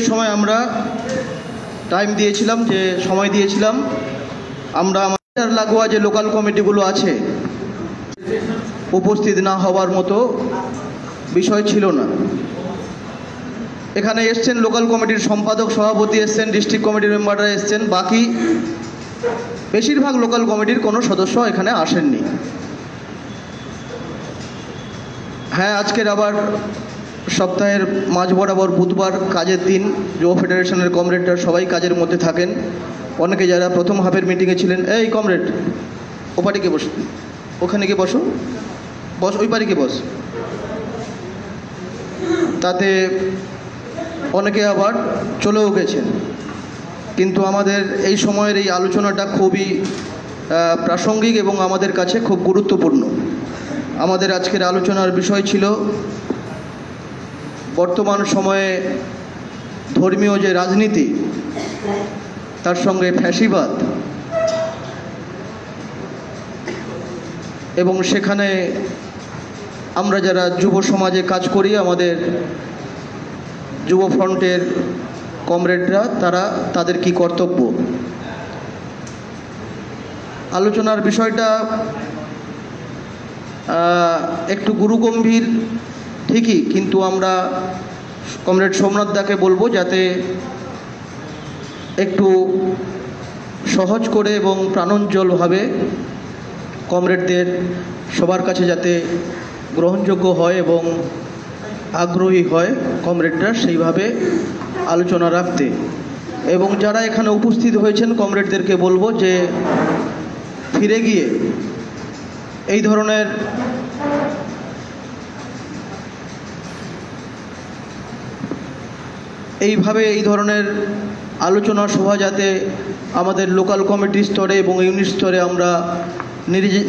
সময় আমরা টাইম দিয়েছিলাম, যে সময় দিয়েছিলাম আমরা আমাদের লাগোয়া যে লোকাল কমিটিগুলো আছে উপস্থিত না হওয়ার মতো বিষয় ছিল না। এখানে এসছেন লোকাল কমিটির সম্পাদক, সভাপতি এসছেন, ডিস্ট্রিক্ট কমিটির মেম্বাররা এসছেন, বাকি বেশিরভাগ লোকাল কমিটির কোনো সদস্য এখানে আসেননি। হ্যাঁ, আজকের আবার সপ্তাহের মাঝ বরাবর বুধবার কাজের দিন, যুব ফেডারেশনের কমরেডরা সবাই কাজের মধ্যে থাকেন। অনেকে যারা প্রথম হাফের মিটিংয়ে ছিলেন, এই কমরেড ওপারে গিয়ে বসো, ওখানে গিয়ে বসো, বস, ওই পারে গিয়ে বস। তাতে অনেকে আবার চলেও গেছেন। কিন্তু আমাদের এই সময়ের এই আলোচনাটা খুবই প্রাসঙ্গিক এবং আমাদের কাছে খুব গুরুত্বপূর্ণ। আমাদের আজকের আলোচনার বিষয় ছিল বর্তমান সময়ে ধর্মীয় যে রাজনীতি, তার সঙ্গে ফ্যাসিবাদ, এবং সেখানে আমরা যারা যুব সমাজে কাজ করি, আমাদের যুব ফ্রন্টের কমরেডরা, তাদের কি কর্তব্য। আলোচনার বিষয়টা একটু গুরুগম্ভীর ঠিকই, কিন্তু আমরা কমরেড সোমনাথ দাকে বলবো যাতে একটু সহজ করে এবং প্রাণোজ্জ্বলভাবে কমরেডদের সবার কাছে যাতে গ্রহণযোগ্য হয় এবং আগ্রহী হয় কমরেডরা, সেইভাবে আলোচনা রাখতে। এবং যারা এখানে উপস্থিত হয়েছেন কমরেডদেরকে বলবো যে ফিরে গিয়ে এই ধরনের এই ধরনের আলোচনা সভা যাতে আমাদের লোকাল কমিটি স্তরে এবং ইউনিট স্তরে আমরা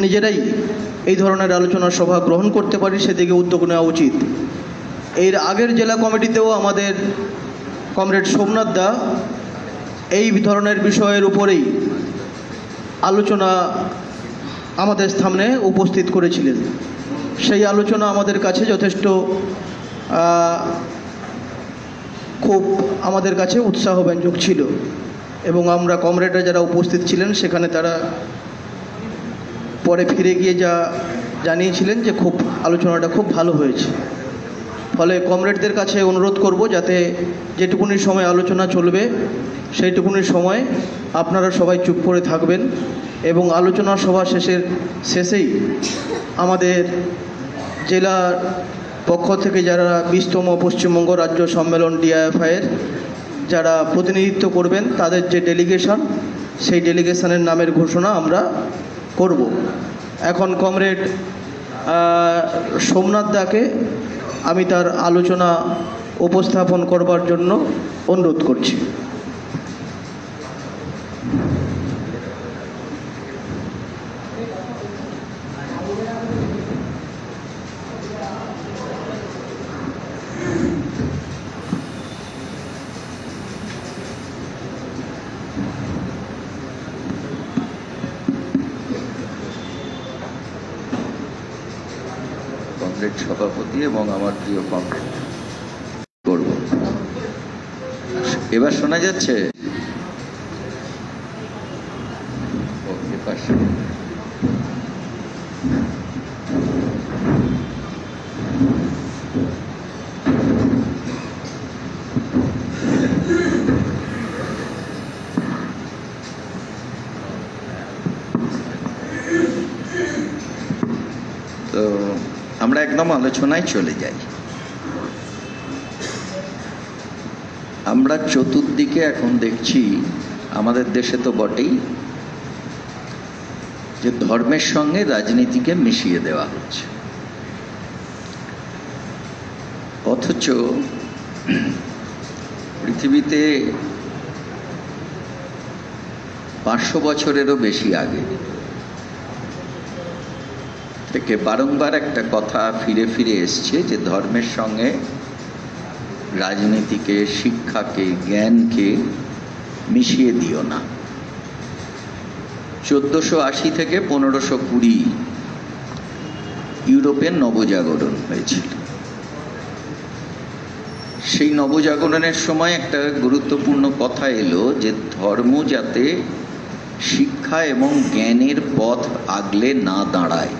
নিজেরাই এই ধরনের আলোচনা সভা গ্রহণ করতে পারি, সেদিকে উদ্যোগ নেওয়া উচিত। এর আগের জেলা কমিটিতেও আমাদের কমরেড সোমনাথ দা এই ধরনের বিষয়ের উপরেই আলোচনা আমাদের সামনে উপস্থিত করেছিলেন। সেই আলোচনা আমাদের কাছে যথেষ্ট খুব আমাদের কাছে উৎসাহব্যঞ্জক ছিল, এবং আমরা কমরেডরা যারা উপস্থিত ছিলেন সেখানে তারা পরে ফিরে গিয়ে যা জানিয়েছিলেন যে আলোচনাটা খুব ভালো হয়েছে। ফলে কমরেডদের কাছে অনুরোধ করব যাতে যেটুকুনি সময় আলোচনা চলবে সেইটুকুনি সময় আপনারা সবাই চুপ করে থাকবেন, এবং আলোচনা সভা শেষেই আমাদের জেলার পক্ষ থেকে যারা 20তম পশ্চিমবঙ্গ রাজ্য সম্মেলন ডিআইএফআইয়ের যারা প্রতিনিধিত্ব করবেন, তাদের যে ডেলিগেশন, সেই ডেলিগেশনের নামের ঘোষণা আমরা করব। এখন কমরেড সোমনাথ দাকে আমি তার আলোচনা উপস্থাপন করবার জন্য অনুরোধ করছি। কমরেড সভাপতি এবং আমার প্রিয় কমরেড করব। এবার শোনা যাচ্ছে? তো আমরা একদম আলোচনায় চলে যাই। আমরা চতুর্দিকে এখন দেখছি, আমাদের দেশে তো বটেই, যে ধর্মের সঙ্গে রাজনীতিকে মিশিয়ে দেওয়া হচ্ছে। অথচ পৃথিবীতে 500 বছরেরও বেশি আগে থেকে বারংবার একটা কথা ফিরে ফিরে এসছে যে ধর্মের সঙ্গে রাজনীতিকে, শিক্ষাকে, জ্ঞানকে মিশিয়ে দিও না। 1480 থেকে 1520 ইউরোপের নবজাগরণ হয়েছিল। সেই নবজাগরণের সময় একটা গুরুত্বপূর্ণ কথা এলো যে ধর্ম যাতে শিক্ষা এবং জ্ঞানের পথ আগলে না দাঁড়ায়,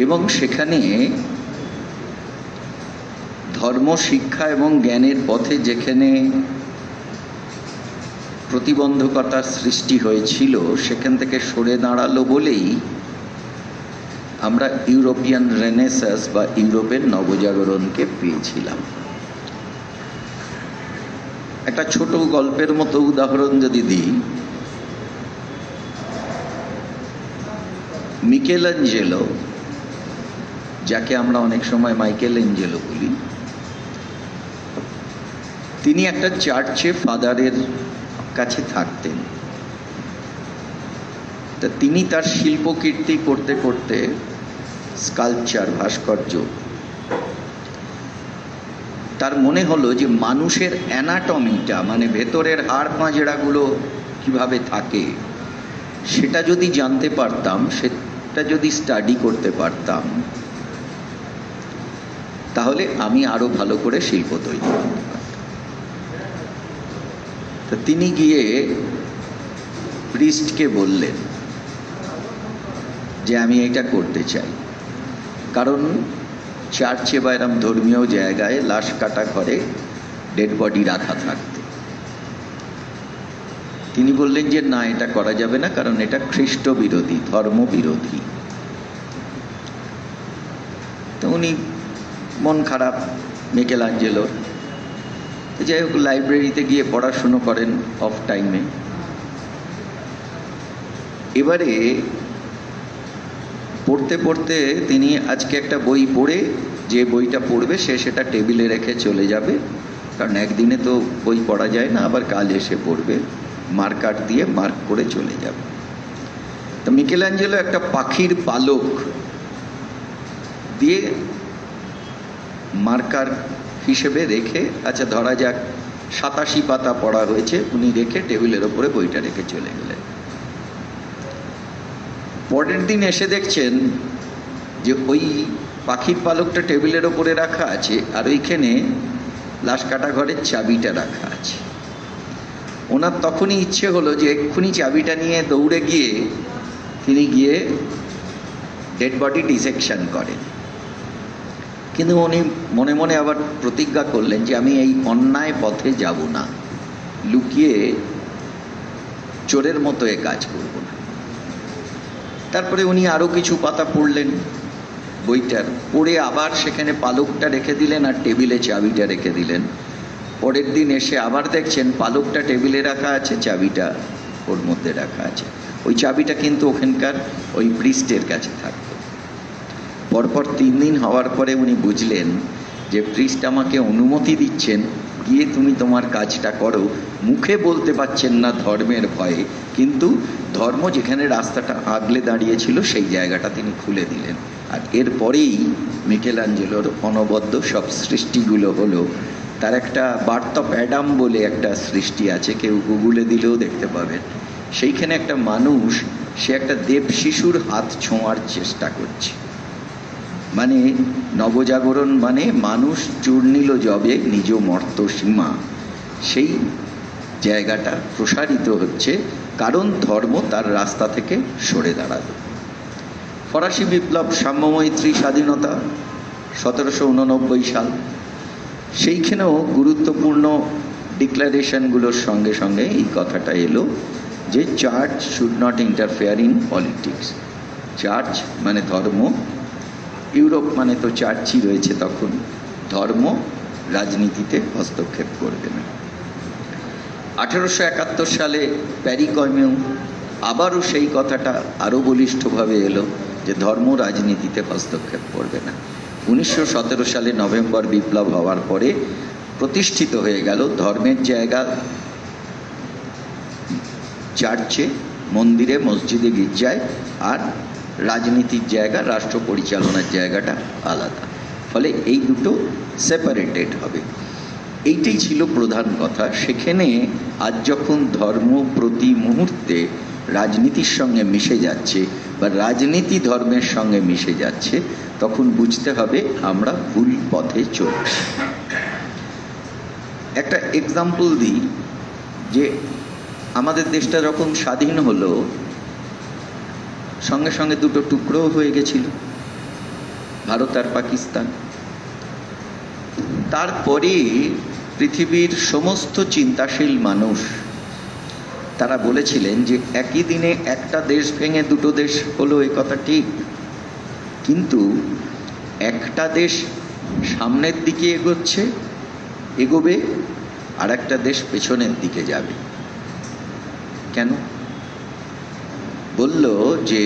এবং সেখানে ধর্ম শিক্ষা এবং জ্ঞানের পথে যেখানে প্রতিবন্ধকতার সৃষ্টি হয়েছিল সেখান থেকে সরে দাঁড়ালো বলেই আমরা ইউরোপিয়ান রেনেসাস বা ইউরোপের নবজাগরণকে পেয়েছিলাম। একটা ছোট গল্পের মতো উদাহরণ যদি দিই, মিকেলাঞ্জেলো, যাকে আমরা অনেক সময় মাইকেল এঞ্জেলো বলি, তিনি একটা চার্চে ফাদারের কাছে থাকতেন। তা তিনি তার শিল্পকীর্তি করতে করতে স্কাল্পচার, ভাস্কর্য, তার মনে হলো যে মানুষের অ্যানাটমিটা, মানে ভেতরের হাড় পাঁজরাগুলো কিভাবে থাকে, সেটা যদি জানতে পারতাম, সেটা যদি স্টাডি করতে পারতাম, তাহলে আমি আরো ভালো করে শিল্প তৈরি করতে পারতাম। তো তিনি গিয়ে প্রিস্টকে বললেন যে আমি এটা করতে চাই, কারণ চার্চে বা এরম ধর্মীয় জায়গায় লাশ কাটা ঘরে ডেড বডি রাখা থাকতো। তিনি বললেন যে না, এটা করা যাবে না, কারণ এটা খ্রিস্ট বিরোধী, ধর্ম বিরোধী। তো উনি মন খারাপ মিকেলাঞ্জেলোর, যাই হোক লাইব্রেরিতে গিয়ে পড়াশুনো করেন অফ টাইমে। এবারে পড়তে পড়তে তিনি আজকে একটা বই পড়ে, যে বইটা পড়বে সে সেটা টেবিলে রেখে চলে যাবে, কারণ একদিনে তো বই পড়া যায় না, আবার কাল এসে পড়বে, মার্কার দিয়ে মার্ক করে চলে যাবে। তো মিকেলাঞ্জেলো একটা পাখির পালক দিয়ে মার্কার হিসেবে রেখে, আচ্ছা ধরা যাক 87 পাতা পড়া হয়েছে, উনি রেখে টেবিলের ওপরে বইটা রেখে চলে গেলেন। পরের দিন এসে দেখছেন যে ওই পাখির পালকটা টেবিলের ওপরে রাখা আছে, আর ওইখানে লাশ কাটা ঘরের চাবিটা রাখা আছে। ওনার তখনই ইচ্ছে হলো যে এক্ষুনি চাবিটা নিয়ে দৌড়ে গিয়ে তিনি গিয়ে ডেড বডি ডিসেকশন করেন। কিন্তু উনি মনে মনে আবার প্রতিজ্ঞা করলেন যে আমি এই অন্যায় পথে যাব না, লুকিয়ে চোরের মতো এ কাজ করব না। তারপরে উনি আরো কিছু পাতা পড়লেন বইটার, পড়ে আবার সেখানে পালকটা রেখে দিলেন আর টেবিলে চাবিটা রেখে দিলেন। পরের দিন এসে আবার দেখছেন পালকটা টেবিলে রাখা আছে, চাবিটা ওর মধ্যে রাখা আছে। ওই চাবিটা কিন্তু ওখানকার ওই প্রিস্টের কাছে থাকতো। পরপর 3 দিন হওয়ার পরে উনি বুঝলেন যে প্রিস্ট আমাকে অনুমতি দিচ্ছেন, গিয়ে তুমি তোমার কাজটা করো। মুখে বলতে পারছেন না ধর্মের ভয়ে, কিন্তু ধর্ম যেখানে রাস্তাটা আগলে দাঁড়িয়েছিল সেই জায়গাটা তিনি খুলে দিলেন। আর এরপরেই মিকেলাঞ্জেলোর অনবদ্য সব সৃষ্টিগুলো হলো। তার একটা বার্থ অফ অ্যাডাম বলে একটা সৃষ্টি আছে, কেউ গুগলে দিলেও দেখতে পাবেন। সেইখানে একটা মানুষ, সে একটা দেব শিশুর হাত ছোঁয়ার চেষ্টা করছে। মানে নবজাগরণ মানে মানুষ চূর্ণিল যবে নিজ মর্ত সীমা, সেই জায়গাটা প্রসারিত হচ্ছে, কারণ ধর্ম তার রাস্তা থেকে সরে দাঁড়ালো। ফরাসি বিপ্লব, সাম্যমৈত্রী, স্বাধীনতা, 1789 সাল, সেইখানেও গুরুত্বপূর্ণ ডিক্লারেশনগুলোর সঙ্গে সঙ্গে এই কথাটা এলো যে church should not interfere in politics. Church মানে ধর্ম, ইউরোপ মানে তো চার্চই রয়েছে তখন, ধর্ম রাজনীতিতে হস্তক্ষেপ করবে না। 1871 সালে প্যারি কমিউন, আবারও সেই কথাটা আরও বলিষ্ঠভাবে এলো যে ধর্ম রাজনীতিতে হস্তক্ষেপ করবে না। 1917 সালে নভেম্বর বিপ্লব হওয়ার পরে প্রতিষ্ঠিত হয়ে গেল ধর্মের জায়গা চার্চে, মন্দিরে, মসজিদে, গির্জায়, আর রাজনীতির জায়গা, রাষ্ট্র পরিচালনার জায়গাটা আলাদা। ফলে এই দুটো সেপারেটেড হবে। এইটাই ছিল প্রধান কথা। সেখানে আজ যখন ধর্ম প্রতি মুহূর্তে রাজনীতির সঙ্গে মিশে যাচ্ছে, বা রাজনীতি ধর্মের সঙ্গে মিশে যাচ্ছে, তখন বুঝতে হবে আমরা ভুল পথে চলছি। একটা এক্সাম্পল দিই, যে আমাদের দেশটা যখন স্বাধীন হলো, সঙ্গে সঙ্গে দুটো টুকরো হয়ে গেছিল, ভারত আর পাকিস্তান। তারপরে পৃথিবীর সমস্ত চিন্তাশীল মানুষ তারা বলেছিলেন যে একই দিনে একটা দেশ ভেঙে দুটো দেশ হলো, এ কথা ঠিক, কিন্তু একটা দেশ সামনের দিকে এগোবে, আর একটা দেশ পেছনের দিকে যাবে। কেন? বলল যে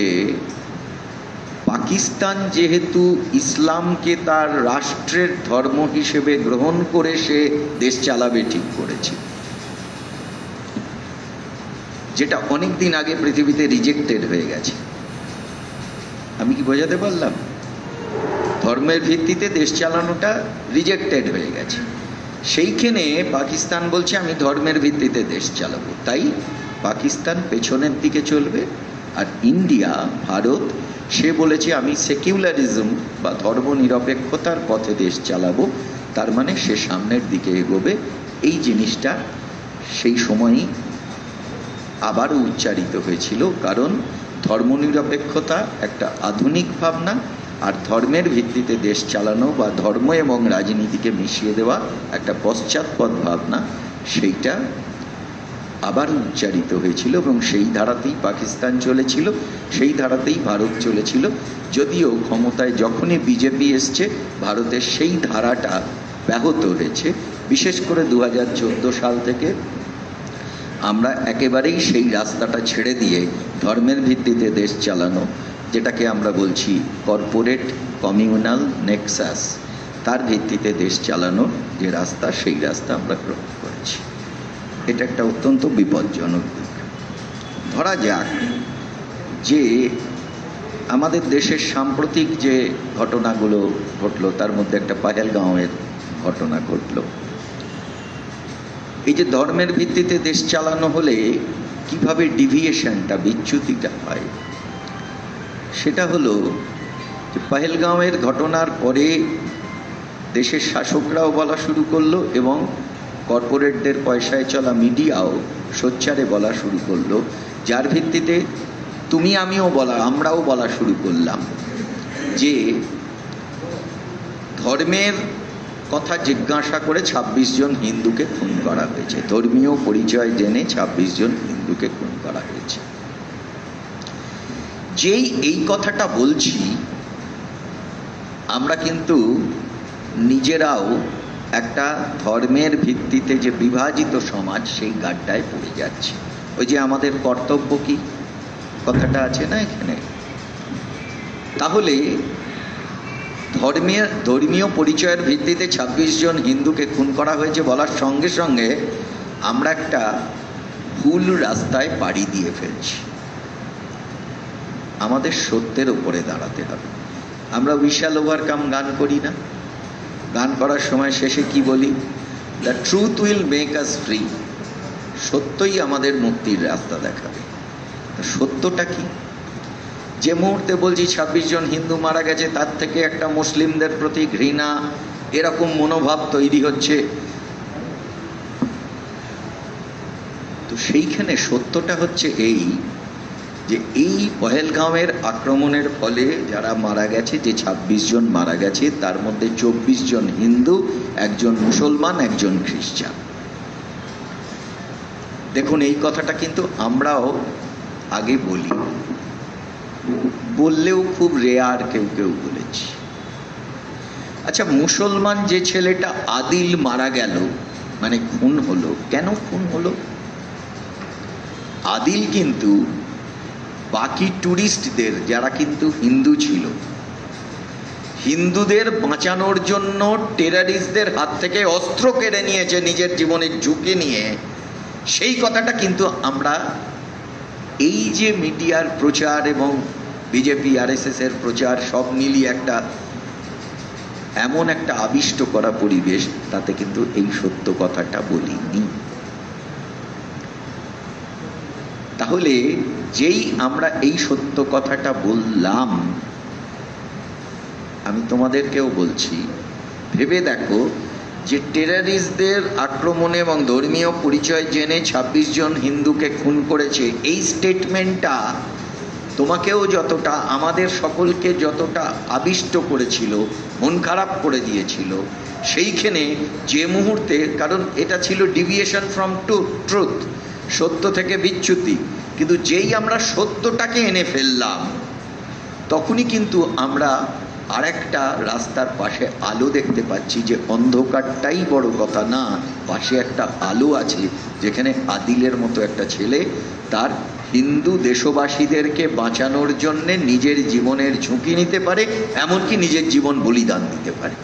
পাকিস্তান যেহেতু ইসলামকে তার রাষ্ট্রের ধর্ম হিসেবে গ্রহণ করে সে দেশ চালাবে ঠিক করেছে, যেটা অনেক দিন আগে পৃথিবীতে রিজেক্টেড হয়ে গেছে। আমি কি বোঝাতে পারলাম? ধর্মের ভিত্তিতে দেশ চালানোটা রিজেক্টেড হয়ে গেছে, সেইখানে পাকিস্তান বলছে আমি ধর্মের ভিত্তিতে দেশ চালাবো, তাই পাকিস্তান পেছনের দিকে চলবে। আর ইন্ডিয়া, ভারত, সে বলেছে আমি সেকুলারিজম বা ধর্মনিরপেক্ষতার পথে দেশ চালাবো, তার মানে সে সামনের দিকে এগোবে। এই জিনিসটা সেই সময়ই আবারও উচ্চারিত হয়েছিল, কারণ ধর্মনিরপেক্ষতা একটা আধুনিক ভাবনা, আর ধর্মের ভিত্তিতে দেশ চালানো বা ধর্ম এবং রাজনীতিকে মিশিয়ে দেওয়া একটা পশ্চাৎপদ ভাবনা, সেইটা আবার উচ্চারিত হয়েছিল এবং সেই ধারাতেই পাকিস্তান চলেছিল, সেই ধারাতেই ভারত চলেছিল। যদিও ক্ষমতায় যখনই বিজেপি এসছে, ভারতের সেই ধারাটা ব্যাহত হয়েছে। বিশেষ করে 2014 সাল থেকে আমরা একেবারেই সেই রাস্তাটা ছেড়ে দিয়ে ধর্মের ভিত্তিতে দেশ চালানো, যেটাকে আমরা বলছি কর্পোরেট কমিউনাল নেক্সাস, তার ভিত্তিতে দেশ চালানোর যে রাস্তা, সেই রাস্তা আমরা গ্রহণ করেছি। এটা একটা অত্যন্ত বিপজ্জনক দিক। ধরা যাক যে আমাদের দেশের সাম্প্রতিক যে ঘটনাগুলো ঘটলো, তার মধ্যে একটা পাহেলগাঁওয়ের ঘটনা ঘটলো। এই যে ধর্মের ভিত্তিতে দেশ চালানো হলে কিভাবে ডিভিয়েশনটা, বিচ্যুতিটা হয়, সেটা হলো যে পাহেলগাঁওয়ের ঘটনার পরে দেশের শাসকরাও বলা শুরু করলো এবং কর্পোরেটদের পয়সায় চলা মিডিয়াও সোচ্চারে বলা শুরু করলো, যার ভিত্তিতে তুমি আমিও আমরাও বলা শুরু করলাম যে ধর্মের কথা জিজ্ঞাসা করে 26 জন হিন্দুকে খুন করা হয়েছে, ধর্মীয় পরিচয় জেনে 26 জন হিন্দুকে খুন করা হয়েছে। যেই এই কথাটা বলছি, আমরা কিন্তু নিজেরাও একটা ধর্মের ভিত্তিতে যে বিভাজিত সমাজ, সেই গাড্ডায় পড়ে যাচ্ছে। ওই যে আমাদের কর্তব্য কি কথাটা আছে না এখানে, তাহলে ধর্মীয় পরিচয়ের ভিত্তিতে 26 জন হিন্দুকে খুন করা হয়েছে বলার সঙ্গে সঙ্গে আমরা একটা ভুল রাস্তায় পাড়ি দিয়ে ফেলছি। আমাদের সত্যের উপরে দাঁড়াতে হবে। আমরা উই শ্যাল ওভারকাম গান করি না? গান করার সময় শেষে কি বলি? The truth will make us free. সত্যই আমাদের মুক্তির রাস্তা দেখাবে। সত্যটা কি? যে মুহূর্তে বলছি 26 জন হিন্দু মারা গেছে, তার থেকে একটা মুসলিমদের প্রতি ঘৃণা, এরকম মনোভাব তৈরি হচ্ছে, তো সেইখানে সত্যটা হচ্ছে এই যে এই পহেলগাঁওয়ের আক্রমণের ফলে যারা মারা গেছে, যে 26 জন মারা গেছে, তার মধ্যে 24 জন হিন্দু, একজন মুসলমান, একজন খ্রিস্টান। দেখুন, এই কথাটা কিন্তু আমরাও আগে বললেও খুব রেয়ার কেউ কেউ বলেছি। আচ্ছা, মুসলমান যে ছেলেটা আদিল মারা গেল, মানে খুন হলো, কেন খুন হলো? আদিল কিন্তু বাকি টুরিস্টদের, যারা কিন্তু হিন্দু ছিল, হিন্দুদের বাঁচানোর জন্য টেররিস্টদের হাত থেকে অস্ত্র কেড়ে নিয়েছে নিজের জীবনের ঝুঁকি নিয়ে। সেই কথাটা কিন্তু আমরা এই যে মিডিয়ার প্রচার এবং বিজেপি RSS এর প্রচার সব মিলিয়ে একটা এমন একটা আবিষ্ট করা পরিবেশ, তাতে কিন্তু এই সত্য কথাটা বলিনি। তাহলে যেই আমরা এই সত্য কথাটা বললাম, আমি তোমাদেরকেও বলছি, ভেবে দেখো যে টেররিস্টদের আক্রমণে এবং ধর্মীয় পরিচয় জেনে ২৬ জন হিন্দুকে খুন করেছে, এই স্টেটমেন্টটা তোমাকেও যতটা, আমাদের সকলকে যতটা আবিষ্ট করেছিল, মন খারাপ করে দিয়েছিল, সেইখানে যে মুহূর্তে, কারণ এটা ছিল ডিভিয়েশন ফ্রম ট্রুথ, সত্য থেকে বিচ্যুতি, কিন্তু যেই আমরা সত্যটাকে এনে ফেললাম তখনই কিন্তু আমরা আরেকটা রাস্তার পাশে আলো দেখতে পাচ্ছি, যে অন্ধকারটাই বড় কথা না, পাশে একটা আলো আছে, যেখানে আদিলের মতো একটা ছেলে তার হিন্দু দেশবাসীদেরকে বাঁচানোর জন্যে নিজের জীবনের ঝুঁকি নিতে পারে, এমনকি নিজের জীবন বলিদান দিতে পারে।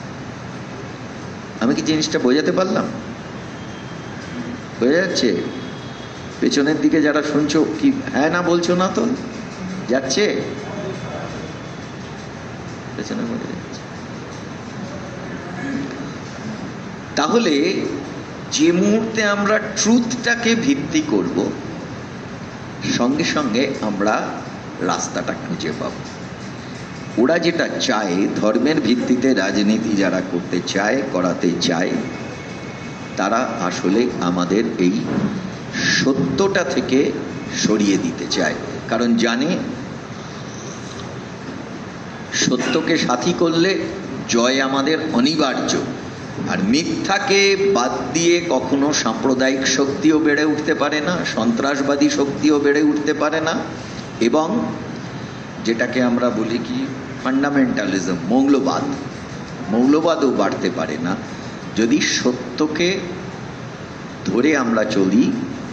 আমি কি জিনিসটা বোঝাতে পারলাম? বোঝা যাচ্ছে? পেছনের দিকে যারা শুনছো কি হ্যাঁ না বলছো না তো? যাচ্ছে? পেছনে বোঝা যাচ্ছে। তাহলে যে মুহূর্তে আমরা ট্রুথটাকে ভিত্তি করব, সঙ্গে সঙ্গে আমরা রাস্তাটা খুঁজে পাব। ওরা যেটা চায়, ধর্মের ভিত্তিতে রাজনীতি যারা করতে চায়, করাতে চায়, তারা আসলে আমাদের এই সত্যটা থেকে সরিয়ে দিতে চায়, কারণ জানে সত্যকে সাথী করলে জয় আমাদের অনিবার্য। আর মিথ্যাকে বাদ দিয়ে কখনো সাম্প্রদায়িক শক্তিও বেড়ে উঠতে পারে না, সন্ত্রাসবাদী শক্তিও বেড়ে উঠতে পারে না, এবং যেটাকে আমরা বলি কি ফান্ডামেন্টালিজম, মৌলবাদও বাড়তে পারে না। যদি সত্যকে ধরে আমরা চলি,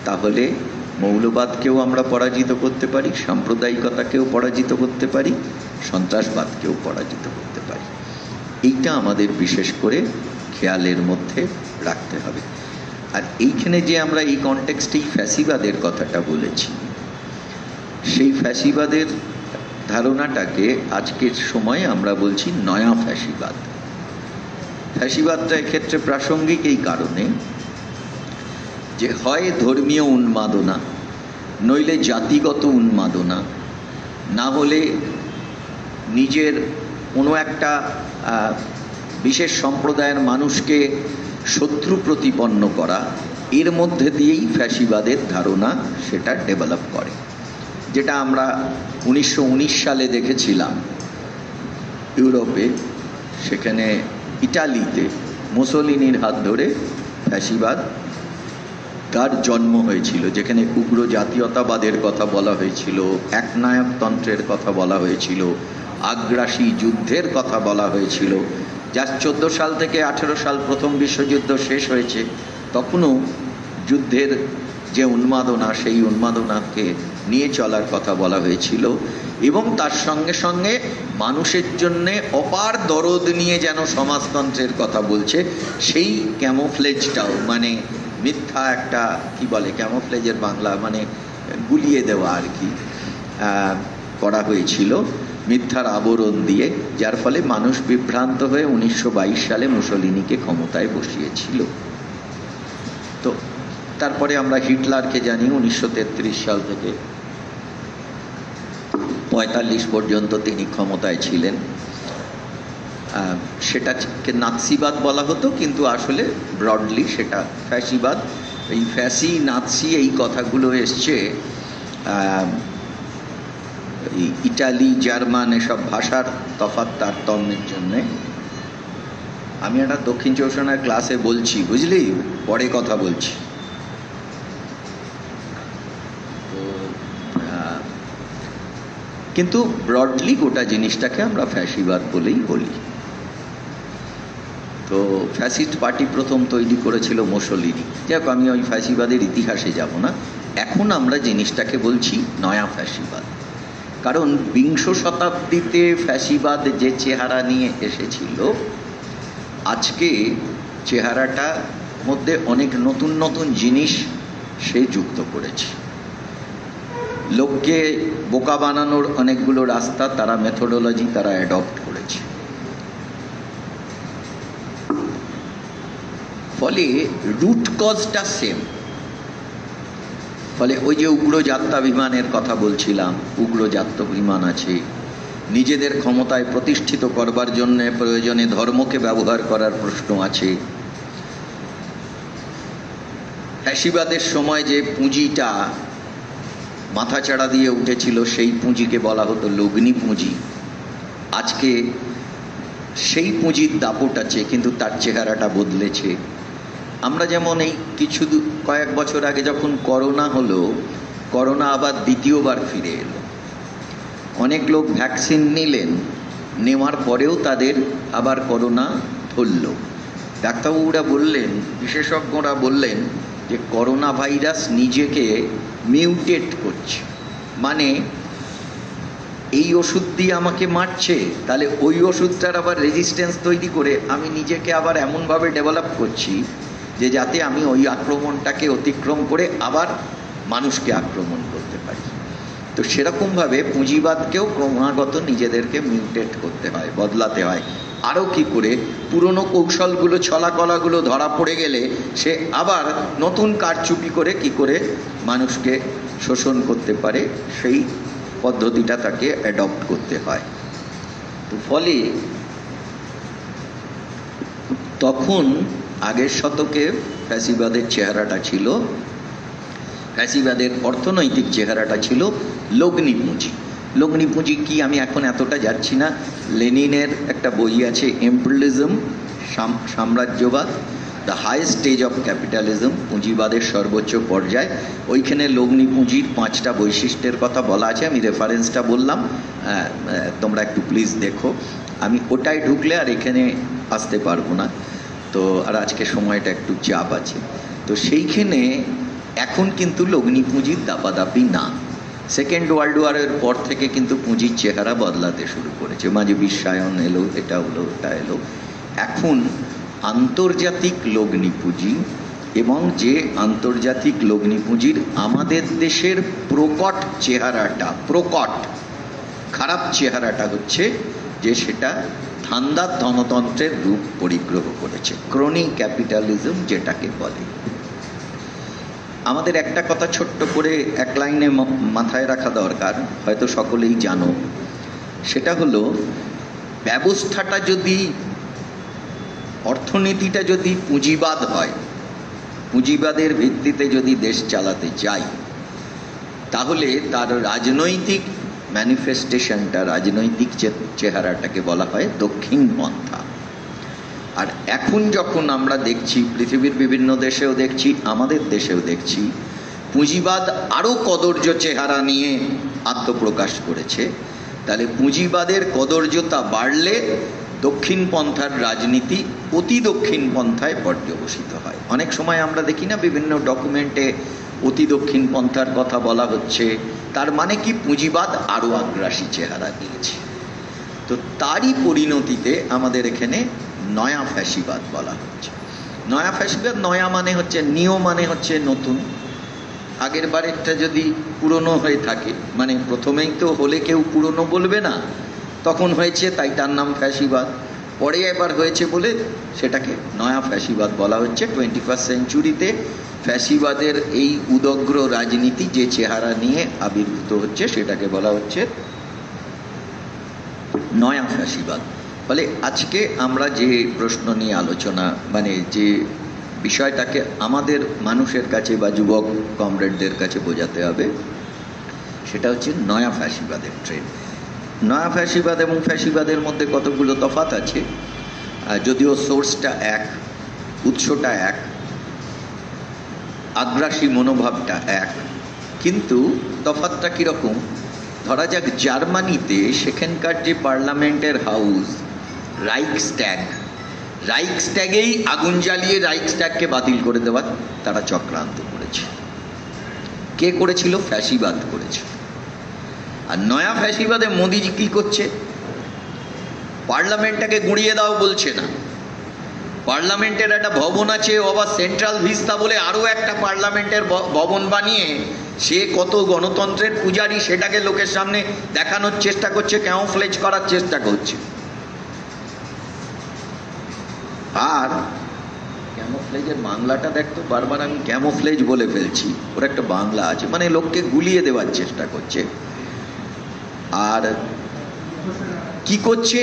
তাহলে মৌলবাদকেও আমরা পরাজিত করতে পারি, সাম্প্রদায়িকতাকেও পরাজিত করতে পারি, সন্ত্রাসবাদকেও পরাজিত করতে পারি। এইটা আমাদের বিশেষ করে খেয়ালের মধ্যে রাখতে হবে। আর এইখানে যে আমরা এই কনটেক্সটেই ফ্যাসিবাদের কথাটা বলেছি, সেই ফ্যাসিবাদের ধারণাটাকে আজকের সময়ে আমরা বলছি নয়া ফ্যাসিবাদ। ফ্যাসিবাদটা এক্ষেত্রে প্রাসঙ্গিক এই কারণে যে হয় ধর্মীয় উন্মাদনা, নইলে জাতিগত উন্মাদনা, না হলে নিজের কোনো একটা বিশেষ সম্প্রদায়ের মানুষকে শত্রু প্রতিপন্ন করা, এর মধ্যে দিয়েই ফ্যাসিবাদের ধারণা সেটা ডেভেলপ করে। যেটা আমরা 1919 সালে দেখেছিলাম ইউরোপে, সেখানে ইটালিতে মুসোলিনির হাত ধরে ফ্যাসিবাদ তার জন্ম হয়েছিল, যেখানে উগ্র জাতীয়তাবাদের কথা বলা হয়েছিল, একনায়কতন্ত্রের কথা বলা হয়েছিল, আগ্রাসী যুদ্ধের কথা বলা হয়েছিল। যা 14 সাল থেকে 18 সাল প্রথম বিশ্বযুদ্ধ শেষ হয়েছে, তখনও যুদ্ধের যে উন্মাদনা, সেই উন্মাদনাকে নিয়ে চলার কথা বলা হয়েছিল, এবং তার সঙ্গে সঙ্গে মানুষের জন্যে অপার দরদ নিয়ে যেন সমাজতন্ত্রের কথা বলছে, সেই ক্যামোফ্লেজটাও, মানে মিথ্যা একটা কি বলে ক্যামোফ্লেজের বাংলা, মানে গুলিয়ে দেওয়া আর কি, করা হয়েছিল মিথ্যার আবরণ দিয়ে, যার ফলে মানুষ বিভ্রান্ত হয়ে 1922 সালে মুসোলিনিকে ক্ষমতায় বসিয়েছিল। তো তারপরে আমরা হিটলারকে জানি, 1933 সাল থেকে 45 পর্যন্ত তিনি ক্ষমতায় ছিলেন। সেটাকে নাৎসিবাদ বলা হতো, কিন্তু আসলে ব্রডলি সেটা ফ্যাসিবাদ। এই ফ্যাসি, নাৎসি এই কথাগুলো এসছে ইটালি, জার্মান এসব ভাষার তফাৎ তারতম্যের জন্যে। আমি একটা দক্ষিণ 24 ক্লাসে বলছি, বুঝলি, পরে কথা বলছি। তো কিন্তু ব্রডলি গোটা জিনিসটাকে আমরা ফ্যাসিবাদ বলেই বলি। তো ফ্যাসিস্ট পার্টি প্রথম তৈরি করেছিল মুসোলিনি। যাক, আমি ওই ফ্যাসিবাদের ইতিহাসে যাব না। এখন আমরা জিনিসটাকে বলছি নয়া ফ্যাসিবাদ, কারণ 20 শতাব্দীতে ফ্যাসিবাদ যে চেহারা নিয়ে এসেছিল, আজকে চেহারাটার মধ্যে অনেক নতুন নতুন জিনিস সে যুক্ত করেছে। লোককে বোকা বানানোর অনেকগুলো রাস্তা, তারা মেথোডোলজি তারা অ্যাডপ্ট করেছে। ফলে রুট কজটা সেম। ফলে ওই যে উগ্রজাত্যাভিমানের কথা বলছিলাম, উগ্রজাত্যাভিমান আছে, নিজেদের ক্ষমতায় প্রতিষ্ঠিত করবার জন্য প্রয়োজনে ধর্মকে ব্যবহার করার প্রশ্ন আছে। ফ্যাসিবাদের সময় যে পুঁজিটা মাথাচাড়া দিয়ে উঠেছিল সেই পুঁজিকে বলা হতো লগ্নি পুঁজি। আজকে সেই পুঁজির দাপট আছে, কিন্তু তার চেহারাটা বদলেছে। আমরা যেমন এই কয়েক বছর আগে যখন করোনা হলো, করোনা আবার দ্বিতীয়বার ফিরে এলো। অনেক লোক ভ্যাকসিন নিলেন, নেওয়ার পরেও তাদের আবার করোনা ধরল। ডাক্তারবাবুরা বললেন, বিশেষজ্ঞরা বললেন যে করোনা ভাইরাস নিজেকে মিউটেট করছে, মানে এই ওষুধ দিয়ে আমাকে মারছে, তাহলে ওই ওষুধটার আবার রেজিস্ট্যান্স তৈরি করে আমি নিজেকে আবার এমনভাবে ডেভেলপ করছি যে যাতে আমি ওই আক্রমণটাকে অতিক্রম করে আবার মানুষকে আক্রমণ করতে পারি। তো সেরকমভাবে পুঁজিবাদকেও ক্রমাগত নিজেদেরকে মিউটেট করতে হয়, বদলাতে হয়। আরও কি করে পুরনো কৌশলগুলো, ছলাকলাগুলো ধরা পড়ে গেলে সে আবার নতুন কারচুপি করে কি করে মানুষকে শোষণ করতে পারে, সেই পদ্ধতিটা তাকে অ্যাডপ্ট করতে হয়। তো ফলে তখন আগের শতকে ফ্যাসিবাদের চেহারাটা ছিল, ফ্যাসিবাদের অর্থনৈতিক চেহারাটা ছিল লগ্নি পুঁজি। লগ্নি পুঁজি কি আমি এখন এতটা যাচ্ছি না। লেনিনের একটা বই আছে, এম্পিরিয়ালিজম, সাম্রাজ্যবাদ, the high stage of capitalism, পুঁজিবাদের সর্বোচ্চ পর্যায়। ওইখানে লগ্নি পুঁজির 5টা বৈশিষ্ট্যের কথা বলা আছে। আমি রেফারেন্সটা বললাম, তোমরা একটু প্লিজ দেখো। আমি ওটাই ঢুকলে আর এখানে আসতে পারবো না, তো আর আজকে সময়টা একটু চাপ আছে। তো সেইখানে এখন কিন্তু লগ্নি পুঁজির দাপাদাপি না। সেকেন্ড ওয়ার্ল্ড ওয়ারের পর থেকে কিন্তু পুঁজির চেহারা বদলাতে শুরু করেছে। মাঝে বিশ্বায়ন এলো, এটা হলো, ওটা এলো। এখন আন্তর্জাতিক লগ্নি পুঁজি, এবং যে আন্তর্জাতিক লগ্নি পুঁজির আমাদের দেশের প্রকট চেহারাটা, প্রকট খারাপ চেহারাটা হচ্ছে যে সেটা ধান্দার ধনতন্ত্রের রূপ পরিগ্রহ করেছে, ক্রনি ক্যাপিটালিজম যেটাকে বলে। আমাদের একটা কথা ছোট্ট করে এক লাইনে মাথায় রাখা দরকার, হয়তো সকলেই জানো। সেটা হলো, ব্যবস্থাটা যদি, অর্থনীতিটা যদি পুঁজিবাদ হয়, পুঁজিবাদের ভিত্তিতে যদি দেশ চালাতে চাই, তাহলে তার রাজনৈতিক ম্যানিফেস্টেশনটা, রাজনৈতিক চেহারাটাকে বলা হয় দক্ষিণ পন্থা। আর এখন যখন আমরা দেখছি, পৃথিবীর বিভিন্ন দেশেও দেখছি, আমাদের দেশেও দেখছি, পুঁজিবাদ আরও কদর্য চেহারা নিয়ে আত্মপ্রকাশ করেছে, তাহলে পুঁজিবাদের কদর্যতা বাড়লে দক্ষিণ পন্থার রাজনীতি অতি দক্ষিণ পন্থায় পর্যবসিত হয়। অনেক সময় আমরা দেখি না, বিভিন্ন ডকুমেন্টে অতি দক্ষিণ পন্থার কথা বলা হচ্ছে, তার মানে কি পুঁজিবাদ আরও আগ্রাসী চেহারা নিয়েছে। তো তারই পরিণতিতে আমাদের এখানে নয়া ফ্যাসিবাদ বলা হচ্ছে। নয়া ফ্যাসিবাদ, নয়া মানে হচ্ছে, নিও মানে হচ্ছে নতুন। আগের বারেরটা যদি পুরনো হয়ে থাকে, মানে প্রথমেই তো হলে কেউ পুরনো বলবে না, তখন হয়েছে তাই তার নাম ফ্যাসিবাদ। পরে এবার হয়েছে বলে সেটাকে নয়া ফ্যাসিবাদ বলা হচ্ছে। 21st সেঞ্চুরিতে ফ্যাসিবাদের এই উদগ্র রাজনীতি যে চেহারা নিয়ে আবির্ভূত হচ্ছে সেটাকে বলা হচ্ছে নয়া ফ্যাসিবাদ। ফলে আজকে আমরা যে প্রশ্ন নিয়ে আলোচনা, মানে যে বিষয়টাকে আমাদের মানুষের কাছে বা যুবক কমরেডদের কাছে বোঝাতে হবে, সেটা হচ্ছে নয়া ফ্যাসিবাদের ট্রেন্ড। নয়া ফ্যাসিবাদ এবং ফ্যাসিবাদের মধ্যে কতগুলো তফাৎ আছে, যদিও সোর্সটা এক, উৎসটা এক, আগ্রাসী মনোভাবটা এক, কিন্তু তফাৎটা কীরকম? ধরা যাক জার্মানিতে সেখানকার যে পার্লামেন্টের হাউস, রাইকস্ট্যাগেই আগুন জ্বালিয়ে রাইকস্ট্যাগকে বাতিল করে দেওয়ার তারা চক্রান্ত করেছে। কে করেছিল? ফ্যাসিবাদ করেছে। আর নয়া ফ্যাসিবাদে মোদিজি কি করছে? পার্লামেন্টটাকে গুঁড়িয়ে দাও বলছে না, পার্লামেন্টের একটা ভবন আছে, ও আবার সেন্ট্রাল ভিস্তা বলে আরও একটা পার্লামেন্টের ভবন বানিয়ে সে কত গণতন্ত্রের পূজারী সেটাকে লোকের সামনে দেখানোর চেষ্টা করছে, ক্যামোফ্লেজ করার চেষ্টা করছে। আর ক্যামোফ্লেজের বাংলাটা দেখতো, বারবার আমি ক্যামোফ্লেজ বলে ফেলছি, ওর একটা বাংলা আছে, মানে লোককে গুলিয়ে দেওয়ার চেষ্টা করছে। আর কি করছে,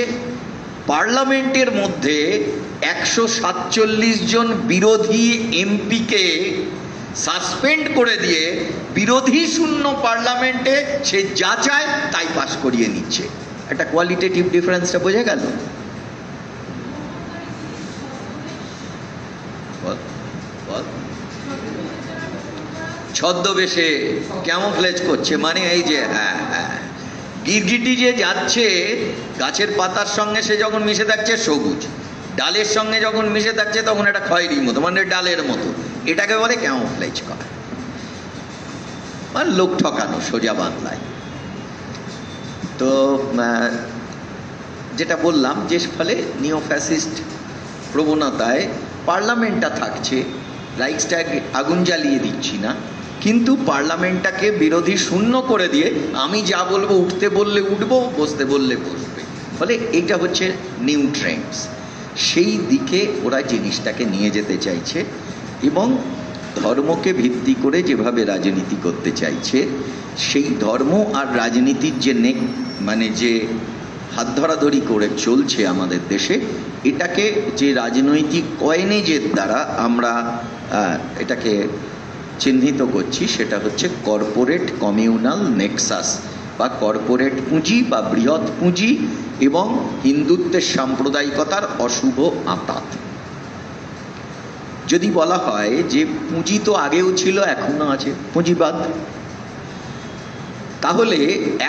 পার্লামেন্টের মধ্যে 147 জন বিরোধী এমপিকে সাসপেন্ড করে দিয়ে বিরোধী শূন্য পার্লামেন্টে সে যা চায় তাই পাস করিয়ে নিচ্ছে। একটা কোয়ালিটেটিভ ডিফারেন্সটা বোঝা গেল? ছদ্মবেশে ক্যামোফ্লেজ করছে, মানে এই যে হ্যাঁ হ্যাঁ, গিরগিটি যে যাচ্ছে গাছের পাতার সঙ্গে, সে যখন মিশে থাকছে সবুজ, ডালের সঙ্গে যখন মিশে থাকছে তখন একটা খয়েরির মতো, মানে ডালের মতো। এটাকে বলে ক্যামোফ্লেজ করা, মানে লোক ঠকানো সোজা বাংলায়। তো যেটা বললাম, যে ফলে নিও ফ্যাসিস্ট প্রবণতায় পার্লামেন্টটা থাকছে, রাইক্সট্যাগ আগুন জ্বালিয়ে দিচ্ছি না, কিন্তু পার্লামেন্টটাকে বিরোধী শূন্য করে দিয়ে আমি যা বলবো, উঠতে বললে উঠবো, বসতে বললে বসবে। ফলে এইটা হচ্ছে নিউ ট্রেন্ডস, সেই দিকে ওরা জিনিসটাকে নিয়ে যেতে চাইছে। এবং ধর্মকে ভিত্তি করে যেভাবে রাজনীতি করতে চাইছে, সেই ধর্ম আর রাজনীতির যে মানে যে হাত ধরাধরি করে চলছে আমাদের দেশে, এটাকে যে রাজনৈতিক কয়েনেজের দ্বারা আমরা এটাকে চিহ্নিত করছি, সেটা হচ্ছে কর্পোরেট কমিউনাল নেক্সাস, বা কর্পোরেট পুঁজি বা বৃহৎ পুঁজি এবং হিন্দুত্বের সাম্প্রদায়িকতার অশুভ আঁতাত। যদি বলা হয় যে পুঁজি তো আগেও ছিল, এখনো আছে, পুঁজিবাদ, তাহলে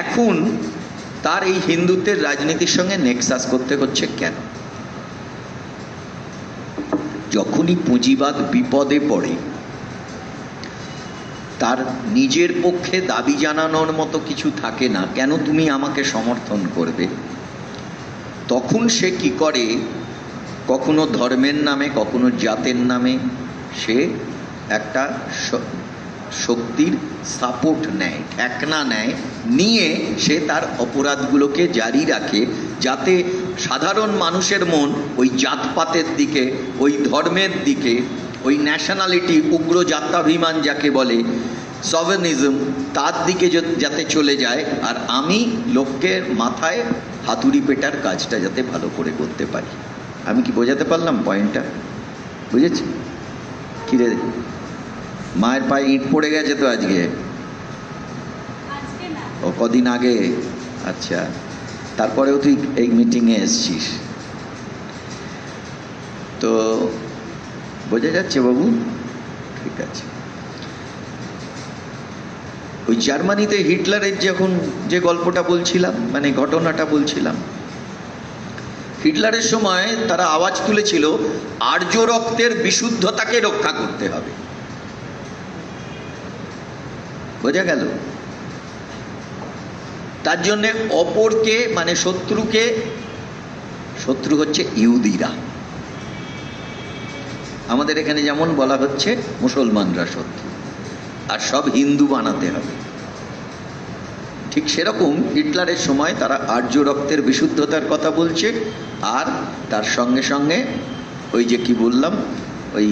এখন তার এই হিন্দুত্বের রাজনীতির সঙ্গে নেক্সাস করতে হচ্ছে কেন? যখনই পুঁজিবাদ বিপদে পড়ে, তার নিজের পক্ষে দাবি জানানোর মতো কিছু থাকে না, কেন তুমি আমাকে সমর্থন করবে, তখন সে কি করে, কখনো ধর্মের নামে, কখনো জাতের নামে সে একটা শক্তির সাপোর্ট নেয়, ঠেকনা নেয়, নিয়ে সে তার অপরাধগুলোকে জারি রাখে, যাতে সাধারণ মানুষের মন ওই জাতপাতের দিকে, ওই ধর্মের দিকে, ওই ন্যাশনালিটি, উগ্র জাত্যাভিমান যাকে বলে, সভেনিজম, তার দিকে যাতে চলে যায়, আর আমি লোকের মাথায় হাতুড়ি পেটার কাজটা যাতে ভালো করে করতে পারি। আমি কি বোঝাতে পারলাম পয়েন্টটা? বুঝেছি? কিরে, মায়ের পায়ে ইট পড়ে গেছে তো আজকে? ও কদিন আগে? আচ্ছা, তারপরেও তুই এই মিটিংয়ে এসছিস, তো বোঝা যাচ্ছে বাবু? ঠিক আছে। ওই জার্মানিতে হিটলারের যখন যে গল্পটা বলছিলাম, মানে ঘটনাটা বলছিলাম, হিটলারের সময় তারা আওয়াজ তুলেছিল আর্য রক্তের বিশুদ্ধতাকে রক্ষা করতে হবে। বোঝা গেল? তার জন্যে অপরকে, মানে শত্রুকে, শত্রু হচ্ছে ইহুদিরা, আমাদের এখানে যেমন বলা হচ্ছে মুসলমানরা শত্রু, আর সব হিন্দু বানাতে হবে। ঠিক সেরকম হিটলারের সময় তারা আর্য রক্তের বিশুদ্ধতার কথা বলছে, আর তার সঙ্গে সঙ্গে ওই যে কি বললাম, ওই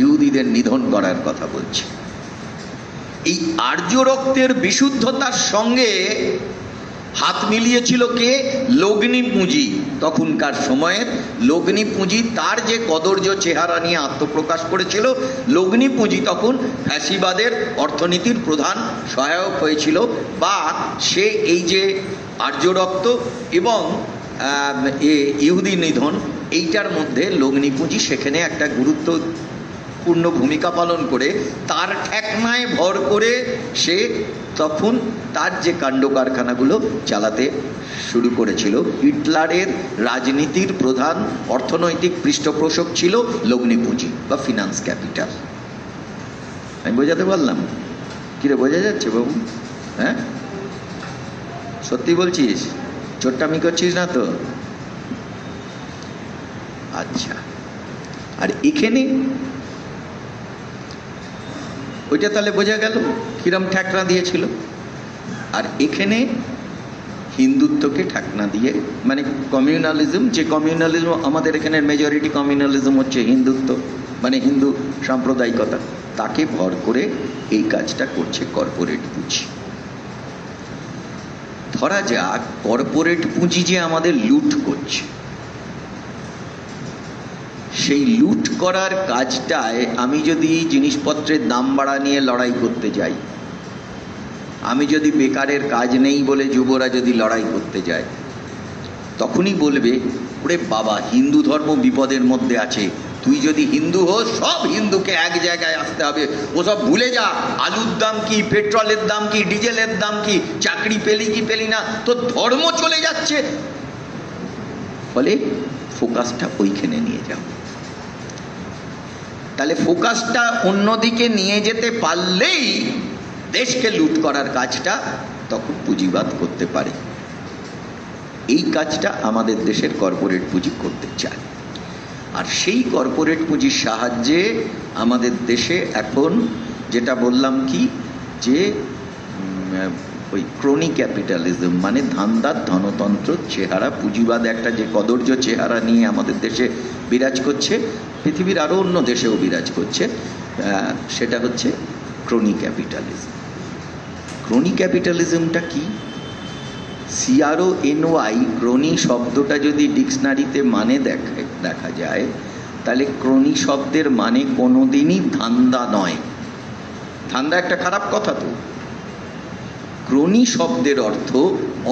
ইহুদিদের নিধন করার কথা বলছে। এই আর্য রক্তের বিশুদ্ধতার সঙ্গে হাত মিলিয়েছিল কে? লগ্নি পুঁজি। তখনকার সময়ের লগ্নি পুঁজি তার যে কদর্য চেহারা নিয়ে আত্মপ্রকাশ করেছিল, লগ্নি পুঁজি তখন ফ্যাসিবাদের অর্থনীতির প্রধান সহায়ক হয়েছিল। বা সে এই যে আর্য রক্ত এবং ইহুদি নিধন, এইটার মধ্যে লগ্নি পুঁজি সেখানে একটা গুরুত্বপূর্ণ ভূমিকা পালন করে, তার ঠেকনায় ভর করে সে তখন তার যে কাণ্ড কারখানাগুলো চালাতে শুরু করেছিল। হিটলারের রাজনীতির প্রধান অর্থনৈতিক পৃষ্ঠপোষক ছিল লগ্নি পুঁজি বা ফিনান্স ক্যাপিটাল। আমি বোঝাতে পারলাম? কিরে, বোঝা যাচ্ছে বাবু? হ্যাঁ, সত্যি বলছিস? চোট্টামি করছিস না তো? আচ্ছা, আর এখানে ওইটা তাহলে বোঝা গেল কিরম ঠেকনা দিয়েছিল। আর এখানে হিন্দুত্বকে ঠাকনা দিয়ে, মানে কমিউনালিজম, যে কমিউনালিজম আমাদের এখানের মেজরিটি কমিউনালিজম হচ্ছে হিন্দুত্ব, মানে হিন্দু সাম্প্রদায়িকতা, তাকে ভর করে এই কাজটা করছে কর্পোরেট পুঁজি। ধরা যাক কর্পোরেট পুঁজি যে আমাদের লুট করছে, সেই লুট করার কাজটায় আমি যদি জিনিসপত্রের দাম বাড়া নিয়ে লড়াই করতে যাই, আমি যদি বেকারের কাজ নেই বলে যুবরা যদি লড়াই করতে যায়, তখনই বলবে ওরে বাবা হিন্দু ধর্ম বিপদের মধ্যে আছে, তুই যদি হিন্দু হোস সব হিন্দুকে এক জায়গায় আসতে হবে, ওসব ভুলে যা, আলুর দাম কি, পেট্রোলের দাম কি, ডিজেলের দাম কি, চাকরি পেলি কি পেলি না, তো ধর্ম চলে যাচ্ছে। ফলে ফোকাসটা ওইখানে নিয়ে যাও। তাহলে ফোকাসটা অন্যদিকে নিয়ে যেতে পারলেই দেশকে লুট করার কাজটা তখন পুঁজিবাদ করতে পারে। এই কাজটা আমাদের দেশের কর্পোরেট পুঁজি করতে চায়। আর সেই কর্পোরেট পুঁজির সাহায্যে আমাদের দেশে এখন যেটা বললাম কি, যে ওই ক্রোনি ক্যাপিটালিজম, মানে ধান্দার ধনতন্ত্র চেহারা, পুঁজিবাদ একটা যে কদর্য চেহারা নিয়ে আমাদের দেশে বিরাজ করছে, পৃথিবীর আরও অন্য দেশেও বিরাজ করছে, সেটা হচ্ছে ক্রোনি ক্যাপিটালিজম। ক্রোনি ক্যাপিটালিজমটা কি? CRONY, ক্রোনি শব্দটা যদি ডিকশনারিতে মানে দেখা যায়, তাহলে ক্রোনি শব্দের মানে কোনোদিনই ধান্দা নয়। ধান্দা একটা খারাপ কথা তো। ক্রোনি শব্দের অর্থ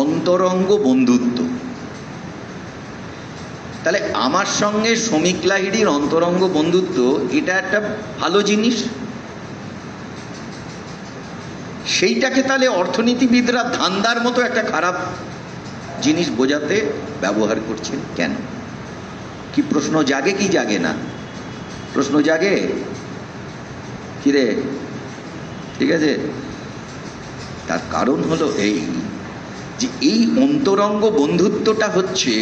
অন্তরঙ্গ বন্ধুত্ব। তাহলে আমার সঙ্গে শ্রমিক লাহিড়ির অন্তরঙ্গ বন্ধুত্ব, এটা একটা ভালো জিনিস। সেইটাকে তাহলে অর্থনীতিবিদরা ধান্দার মতো একটা খারাপ জিনিস বোঝাতে ব্যবহার করছেন কেন? কি প্রশ্ন জাগে কি জাগে না? প্রশ্ন জাগে কিরে? ঠিক আছে, তার কারণ হলো এই যে এই অন্তরঙ্গ বন্ধুত্বটা হচ্ছে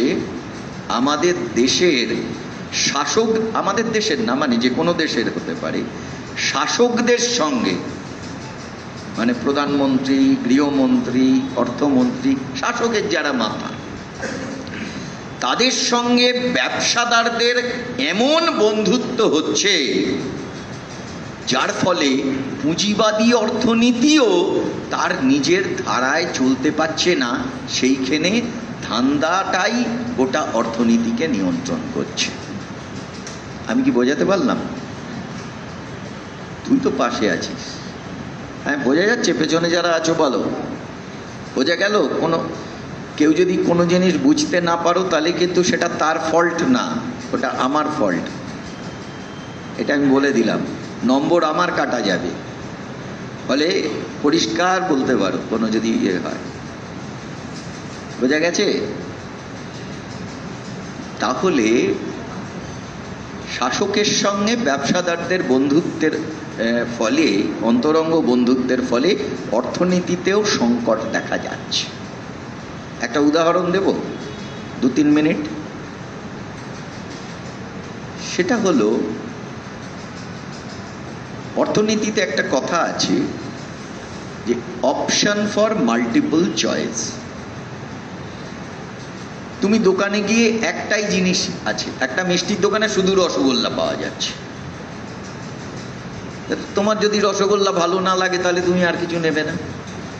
আমাদের দেশের শাসক, আমাদের দেশের না, মানে যে কোনো দেশের হতে পারে, শাসকদের সঙ্গে, মানে প্রধানমন্ত্রী, গৃহমন্ত্রী, অর্থমন্ত্রী, শাসকের যারা মাথা, তাদের সঙ্গে ব্যবসাদারদের এমন বন্ধুত্ব হচ্ছে যার ফলে পুঁজিবাদী অর্থনীতিও তার নিজের ধারায় চলতে পারছে না। সেইখানে ধান্দাটাই গোটা অর্থনীতিকে নিয়ন্ত্রণ করছে। আমি কি বোঝাতে পারলাম? তুই তো পাশে আছিস, হ্যাঁ বোঝা যাচ্ছে? পেছনে যারা আছো বলো, বোঝা গেল? কেউ যদি কোনো জিনিস বুঝতে না পারো তাহলে কিন্তু সেটা তার ফল্ট না, ওটা আমার ফল্ট। এটা আমি বলে দিলাম, নম্বর আমার কাটা যাবে। ফলে পরিষ্কার বলতে পারো কোনো যদি ইয়ে হয়। বোঝা গেছে? তাহলে শাসকের সঙ্গে ব্যবসাদারদের বন্ধুত্বের ফলে, অন্তরঙ্গ বন্ধুত্বের ফলে অর্থনীতিতেও সংকট দেখা যাচ্ছে। একটা উদাহরণ দেব, 2-3 মিনিট। সেটা হলো, অর্থনীতিতে একটা কথা আছে যে অপশন ফর মাল্টিপল চয়েস। তুমি দোকানে গিয়ে একটাই জিনিস আছে, একটা মিষ্টির দোকানে শুধু রসগোল্লা পাওয়া যাচ্ছে। তোমার যদি রসগোল্লা ভালো না লাগে তাহলে তুমি আর কিছু নেবে না,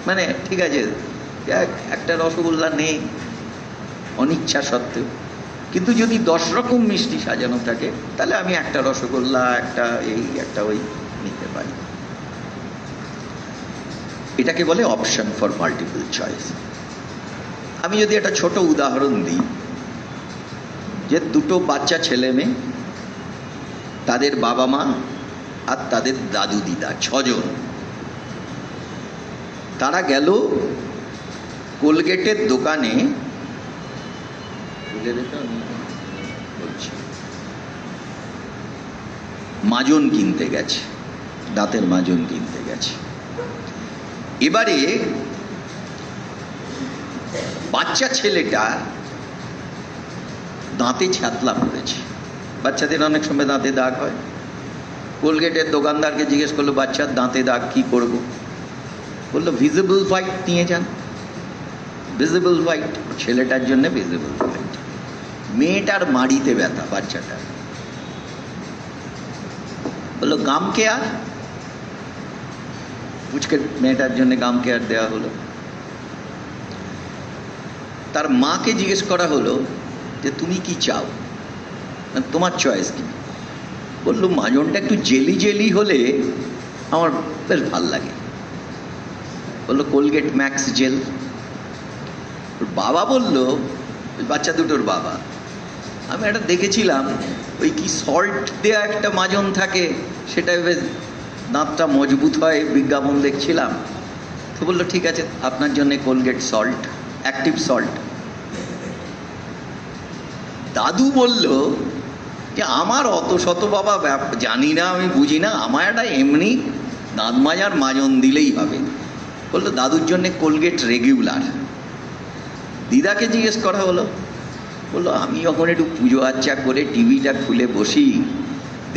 মানে ঠিক আছে একটা রসগোল্লা নেই অনিচ্ছা সত্ত্বেও। কিন্তু যদি 10 রকম মিষ্টি সাজানো থাকে তাহলে আমি একটা রসগোল্লা, একটা এই, একটা ওই নিতে পারি। এটাকে বলে অপশন ফর মাল্টিপল চয়েস। আমি যদি একটা ছোট উদাহরণ দিই, যে 2 বাচ্চা ছেলে মেয়ে, তাদের বাবা মা আর তাদের দাদু দিদা, 6 জন, তারা গেল কোলগেটের দোকানে, মাজন কিনতে গেছে, দাঁতের মাজন কিনতে গেছে। এবারে বাচ্চা ছেলেটা দাঁতে ছ্যাতলা পড়েছে। বাচ্চাদের অনেক সময় দাঁতে দাগ হয়। কোলগেটের দোকানদারকে জিজ্ঞেস করলো, বাচ্চার দাঁতে দাগ কি করব? বললো ভিজিবল হোয়াইট নিয়ে যান। ভিজিবল হোয়াইট, ছেলেটার জন্য ভিজিবল হোয়াইট। মেয়েটার মাড়িতে ব্যথা, বাচ্চাটা বললো গাম কেয়ার, পুচকে মেয়েটার জন্য গাম কেয়ার দেওয়া হলো। তার মাকে জিজ্ঞেস করা হলো যে তুমি কি চাও, তোমার চয়েস কি? বললো মাজনটা একটু জেলি জেলি হলে আমার বেশ ভাল লাগে। বললো কোলগেট ম্যাক্স জেল। বাবা বলল, বাচ্চা দুটোর বাবা, আমি একটা দেখেছিলাম ওই কি সল্ট দেওয়া একটা মাজন থাকে, সেটা বেশ দাঁতটা মজবুত হয়, বিজ্ঞাপন দেখছিলাম। তো বললো ঠিক আছে, আপনার জন্য কোলগেট সল্ট, অ্যাক্টিভ সল্ট। দাদু বলল যে আমার অত শত বাবা জানি না, আমি বুঝি না, আমার একটা এমনি দাঁত মাজার মাজন দিলেই হবে। বললো দাদুর জন্য কোলগেট রেগুলার। দিদাকে জিজ্ঞেস করা হলো, বললো আমি যখন একটু পুজো আর্চা করে টিভিটা খুলে বসি,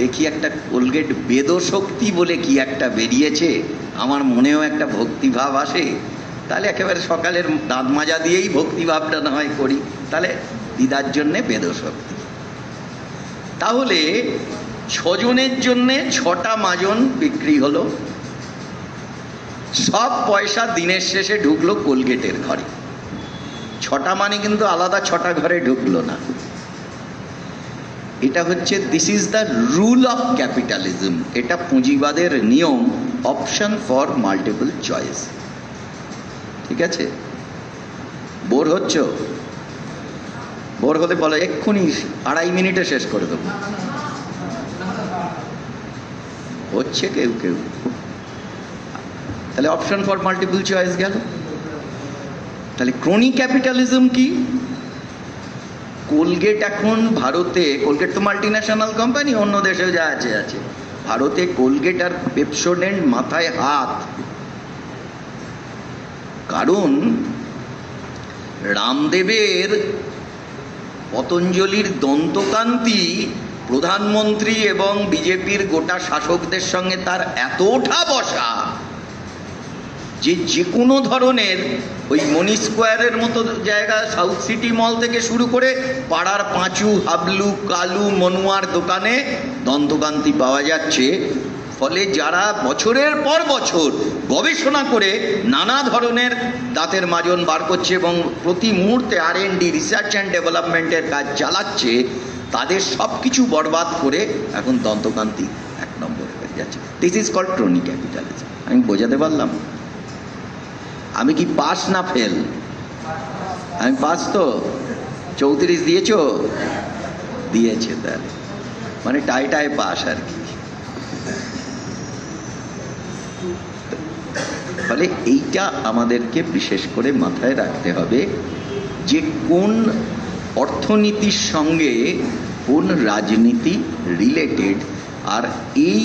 দেখি একটা কোলগেট বেদশক্তি বলে কি একটা বেরিয়েছে, আমার মনেও একটা ভক্তিভাব আসে, তাহলে একেবারে সকালের দাঁত মাজা দিয়েই ভক্তিভাবটা না হয় করি, তাহলে দিদার জন্যে বেদশক্তি। তাহলে 6 জনের জন্যে 6টা মাজন বিক্রি হলো, সব পয়সা দিনের শেষে ঢুকলো কোলগেটের ঘরে। 6টা মানে কিন্তু আলাদা 6টা ঘরে ঢুকলো না। এটা হচ্ছে this is the rule of capitalism, এটা পুঁজিবাদের নিয়ম, অপশন ফর মাল্টিপল চয়েস। ঠিক আছে? বোর হচ্ছ? বোর হলে বলো, এক্ষুনি 2.5 মিনিটে শেষ করে দেবো। হচ্ছে কেউ কেউ। তাহলে অপশন ফর মাল্টিপল চয়েস গেল। তাহলে ক্রনি ক্যাপিটালিজম কি? কোলগেট এখন ভারতে, কোলগেট তো মাল্টিন্যাশনাল কোম্পানি, অন্য দেশেও যা আছে আছে, ভারতে কোলগেট আর পেপসোডেন্ট মাথায় হাত। কারণ রামদেবের পতঞ্জলির দন্তকান্তি প্রধানমন্ত্রী এবং বিজেপির গোটা শাসকদের সঙ্গে তার এত ওঠা বসা যে যে কোনো ধরনের ওই মনি স্কোয়ারের মতো জায়গা, সাউথ সিটি মল থেকে শুরু করে পাড়ার পাঁচু, হাবলু, কালু, মনুয়ার দোকানে দন্তকান্তি পাওয়া যাচ্ছে। ফলে যারা বছরের পর বছর গবেষণা করে নানা ধরনের দাঁতের মাজন বার করছে এবং প্রতি মুহূর্তে R&D, রিসার্চ অ্যান্ড ডেভেলপমেন্টের কাজ চালাচ্ছে, তাদের সব কিছু বরবাদ করে এখন দন্তকান্তি 1 নম্বর হয়ে যাচ্ছে। This is called crony capitalism. আমি বোঝাতে পারলাম? আমি কি পাস না ফেল? আমি পাস তো। 34 দিয়েছো? দিয়েছে, তাহলে মানে টাই পাস আর কি। ফলে এইটা আমাদেরকে বিশেষ করে মাথায় রাখতে হবে যে কোন অর্থনীতির সঙ্গে কোন রাজনীতি রিলেটেড, আর এই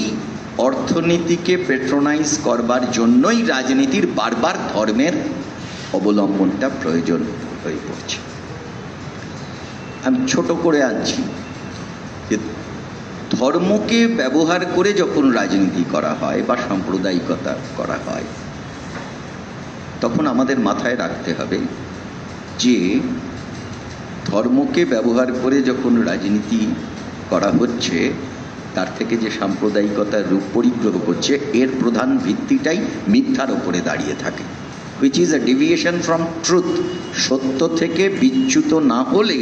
অর্থনীতিকে পেট্রোনাইজ করবার জন্যই রাজনীতির বারবার ধর্মের অবলম্বনটা প্রয়োজন হয়ে পড়ছে। আমি ছোট করে আনছি যে ধর্মকে ব্যবহার করে যখন রাজনীতি করা হয় বা সাম্প্রদায়িকতা করা হয়, তখন আমাদের মাথায় রাখতে হবে যে ধর্মকে ব্যবহার করে যখন রাজনীতি করা হচ্ছে, তার থেকে যে সাম্প্রদায়িকতার রূপ পরিগ্রহ করছে, এর প্রধান ভিত্তিটাই মিথ্যার ওপরে দাঁড়িয়ে থাকে, which is a deviation from truth. সত্য থেকে বিচ্যুত না হলে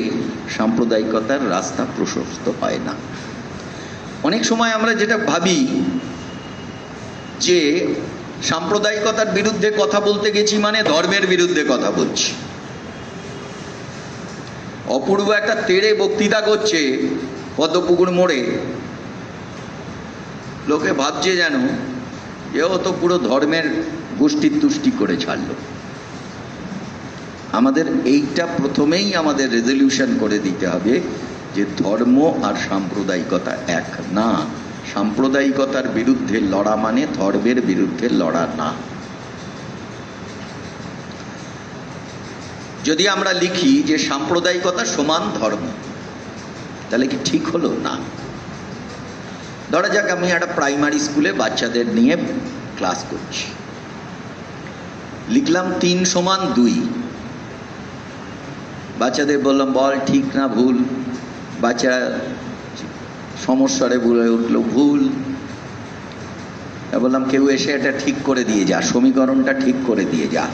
সাম্প্রদায়িকতার রাস্তা প্রশস্ত হয় না। অনেক সময় আমরা যেটা ভাবি যে সাম্প্রদায়িকতার বিরুদ্ধে কথা বলতে গেছি মানে ধর্মের বিরুদ্ধে কথা বলছি। অপূর্ব একটা তেড়ে বক্তৃতা করছে পদ্মপুকুর মোড়ে, লোকে ভাবছে যেন যে ও তো পুরো ধর্মের গোষ্ঠীর তুষ্টি করে ছাড়লো। আমাদের এইটা প্রথমেই আমাদের রেজলিউশন করে দিতে হবে যে ধর্ম আর সাম্প্রদায়িকতা এক না। সাম্প্রদায়িকতার বিরুদ্ধে লড়া মানে ধর্মের বিরুদ্ধে লড়া না। যদি আমরা লিখি যে সাম্প্রদায়িকতা সমান ধর্ম, তাহলে কি ঠিক হলো? না। ধরা যাক আমি একটা প্রাইমারি স্কুলে বাচ্চাদের নিয়ে ক্লাস করছি, লিখলাম 3 = 2। বাচ্চাদের বললাম বল ঠিক না ভুল, বাচ্চা সমস্যারে বলে উঠলো ভুল। বললাম কেউ এসে এটা ঠিক করে দিয়ে যা, সমীকরণটা ঠিক করে দিয়ে যা।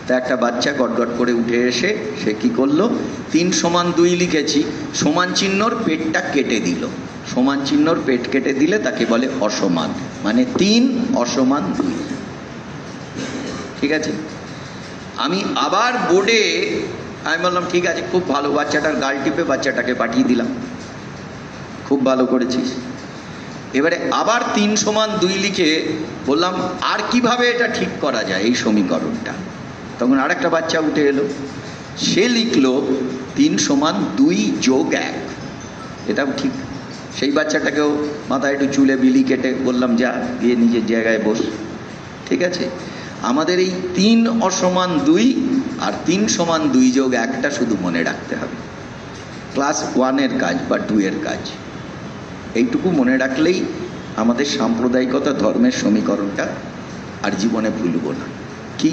তা একটা বাচ্চা গটগট করে উঠে এসে সে কি করলো, 3 সমান 2 লিখেছি, সমান চিহ্নর পেটটা কেটে দিল। সমান চিহ্নর পেট কেটে দিলে তাকে বলে অসমান, মানে 3 অসমান 2। ঠিক আছে, আমি আবার বোর্ডে আমি বললাম ঠিক আছে খুব ভালো, বাচ্চাটার গাল টিপে বাচ্চাটাকে পাঠিয়ে দিলাম, খুব ভালো করেছিস। এবারে আবার 3 সমান 2 লিখে বললাম আর কিভাবে এটা ঠিক করা যায় এই সমীকরণটা। তখন আরেকটা বাচ্চা উঠে এলো, সে লিখলো 3 সমান 2 যোগ 1। এটাও ঠিক। সেই বাচ্চাটাকেও মাথায় একটু চুলে বিলি কেটে বললাম যা গিয়ে নিজের জায়গায় বস। ঠিক আছে, আমাদের এই 3 অসমান 2 আর 3 সমান 2 যোগ 1টা শুধু মনে রাখতে হবে। ক্লাস 1-এর কাজ বা 2-এর কাজ, এইটুকু মনে রাখলেই আমাদের সাম্প্রদায়িকতা ধর্মের সমীকরণটা আর জীবনে ভুলব না। কি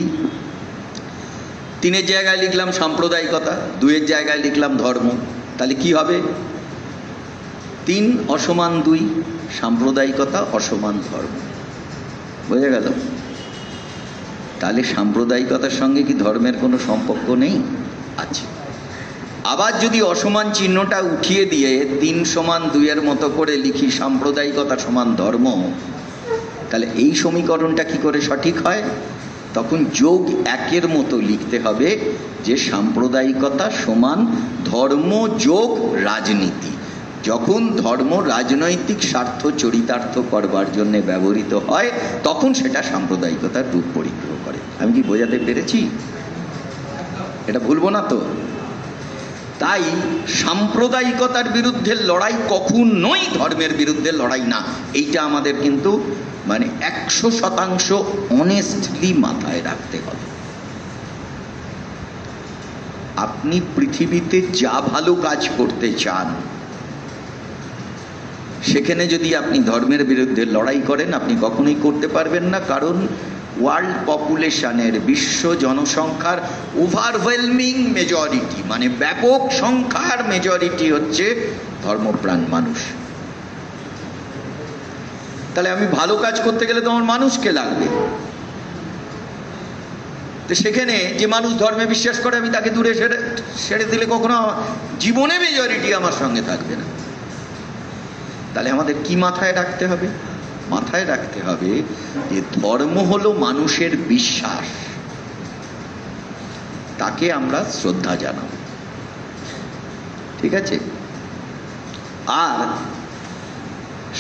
3-এর জায়গায় লিখলাম সাম্প্রদায়িকতা, 2-এর জায়গায় লিখলাম ধর্ম, তাহলে কি হবে? 3 অসমান 2 সাম্প্রদায়িকতা অসমান ধর্ম। বোঝা গেল? তাহলে সাম্প্রদায়িকতার সঙ্গে কি ধর্মের কোনো সম্পর্ক নেই? আছে। আবার যদি অসমান চিহ্নটা উঠিয়ে দিয়ে 3 সমান 2-এর মতো করে লিখি সাম্প্রদায়িকতা সমান ধর্ম, তাহলে এই সমীকরণটা কি করে সঠিক হয়? তখন যোগ 1-এর মতো লিখতে হবে যে সাম্প্রদায়িকতা সমান ধর্ম যোগ রাজনীতি। যখন ধর্ম রাজনৈতিক স্বার্থ চরিতার্থ করবার জন্য ব্যবহৃত হয় তখন সেটা সাম্প্রদায়িকতার রূপ পরিগ্রহ করে। আমি কি বোঝাতে পেরেছি? এটা ভুলবো না তো? তাই সাম্প্রদায়িকতার বিরুদ্ধে লড়াই কখনোই ধর্মের বিরুদ্ধে লড়াই না। এইটা আমাদের কিন্তু মানে 100% অনেস্টলি মাথায় রাখতে হবে। আপনি পৃথিবীতে যা ভালো কাজ করতে চান সেখানে যদি আপনি ধর্মের বিরুদ্ধে লড়াই করেন আপনি কখনোই করতে পারবেন না। কারণ ওয়ার্ল্ড পপুলেশনের, বিশ্ব জনসংখ্যার ওভারওয়েলমিং মেজরিটি, মানে ব্যাপক সংখ্যার মেজরিটি হচ্ছে ধর্মপ্রাণ মানুষ। তাহলে আমি ভালো কাজ করতে গেলে তো আমার মানুষকে লাগবে। তো সেখানে যে মানুষ ধর্মে বিশ্বাস করে আমি তাকে দূরে ছেড়ে দিলে কখনো জীবনে মেজরিটি আমার সঙ্গে থাকবে না। তাহলে আমাদের কি মাথায় রাখতে হবে? মাথায় রাখতে হবে যে ধর্ম হলো মানুষের বিশ্বাস, তাকে আমরা শ্রদ্ধা জানাবো। ঠিক আছে? আর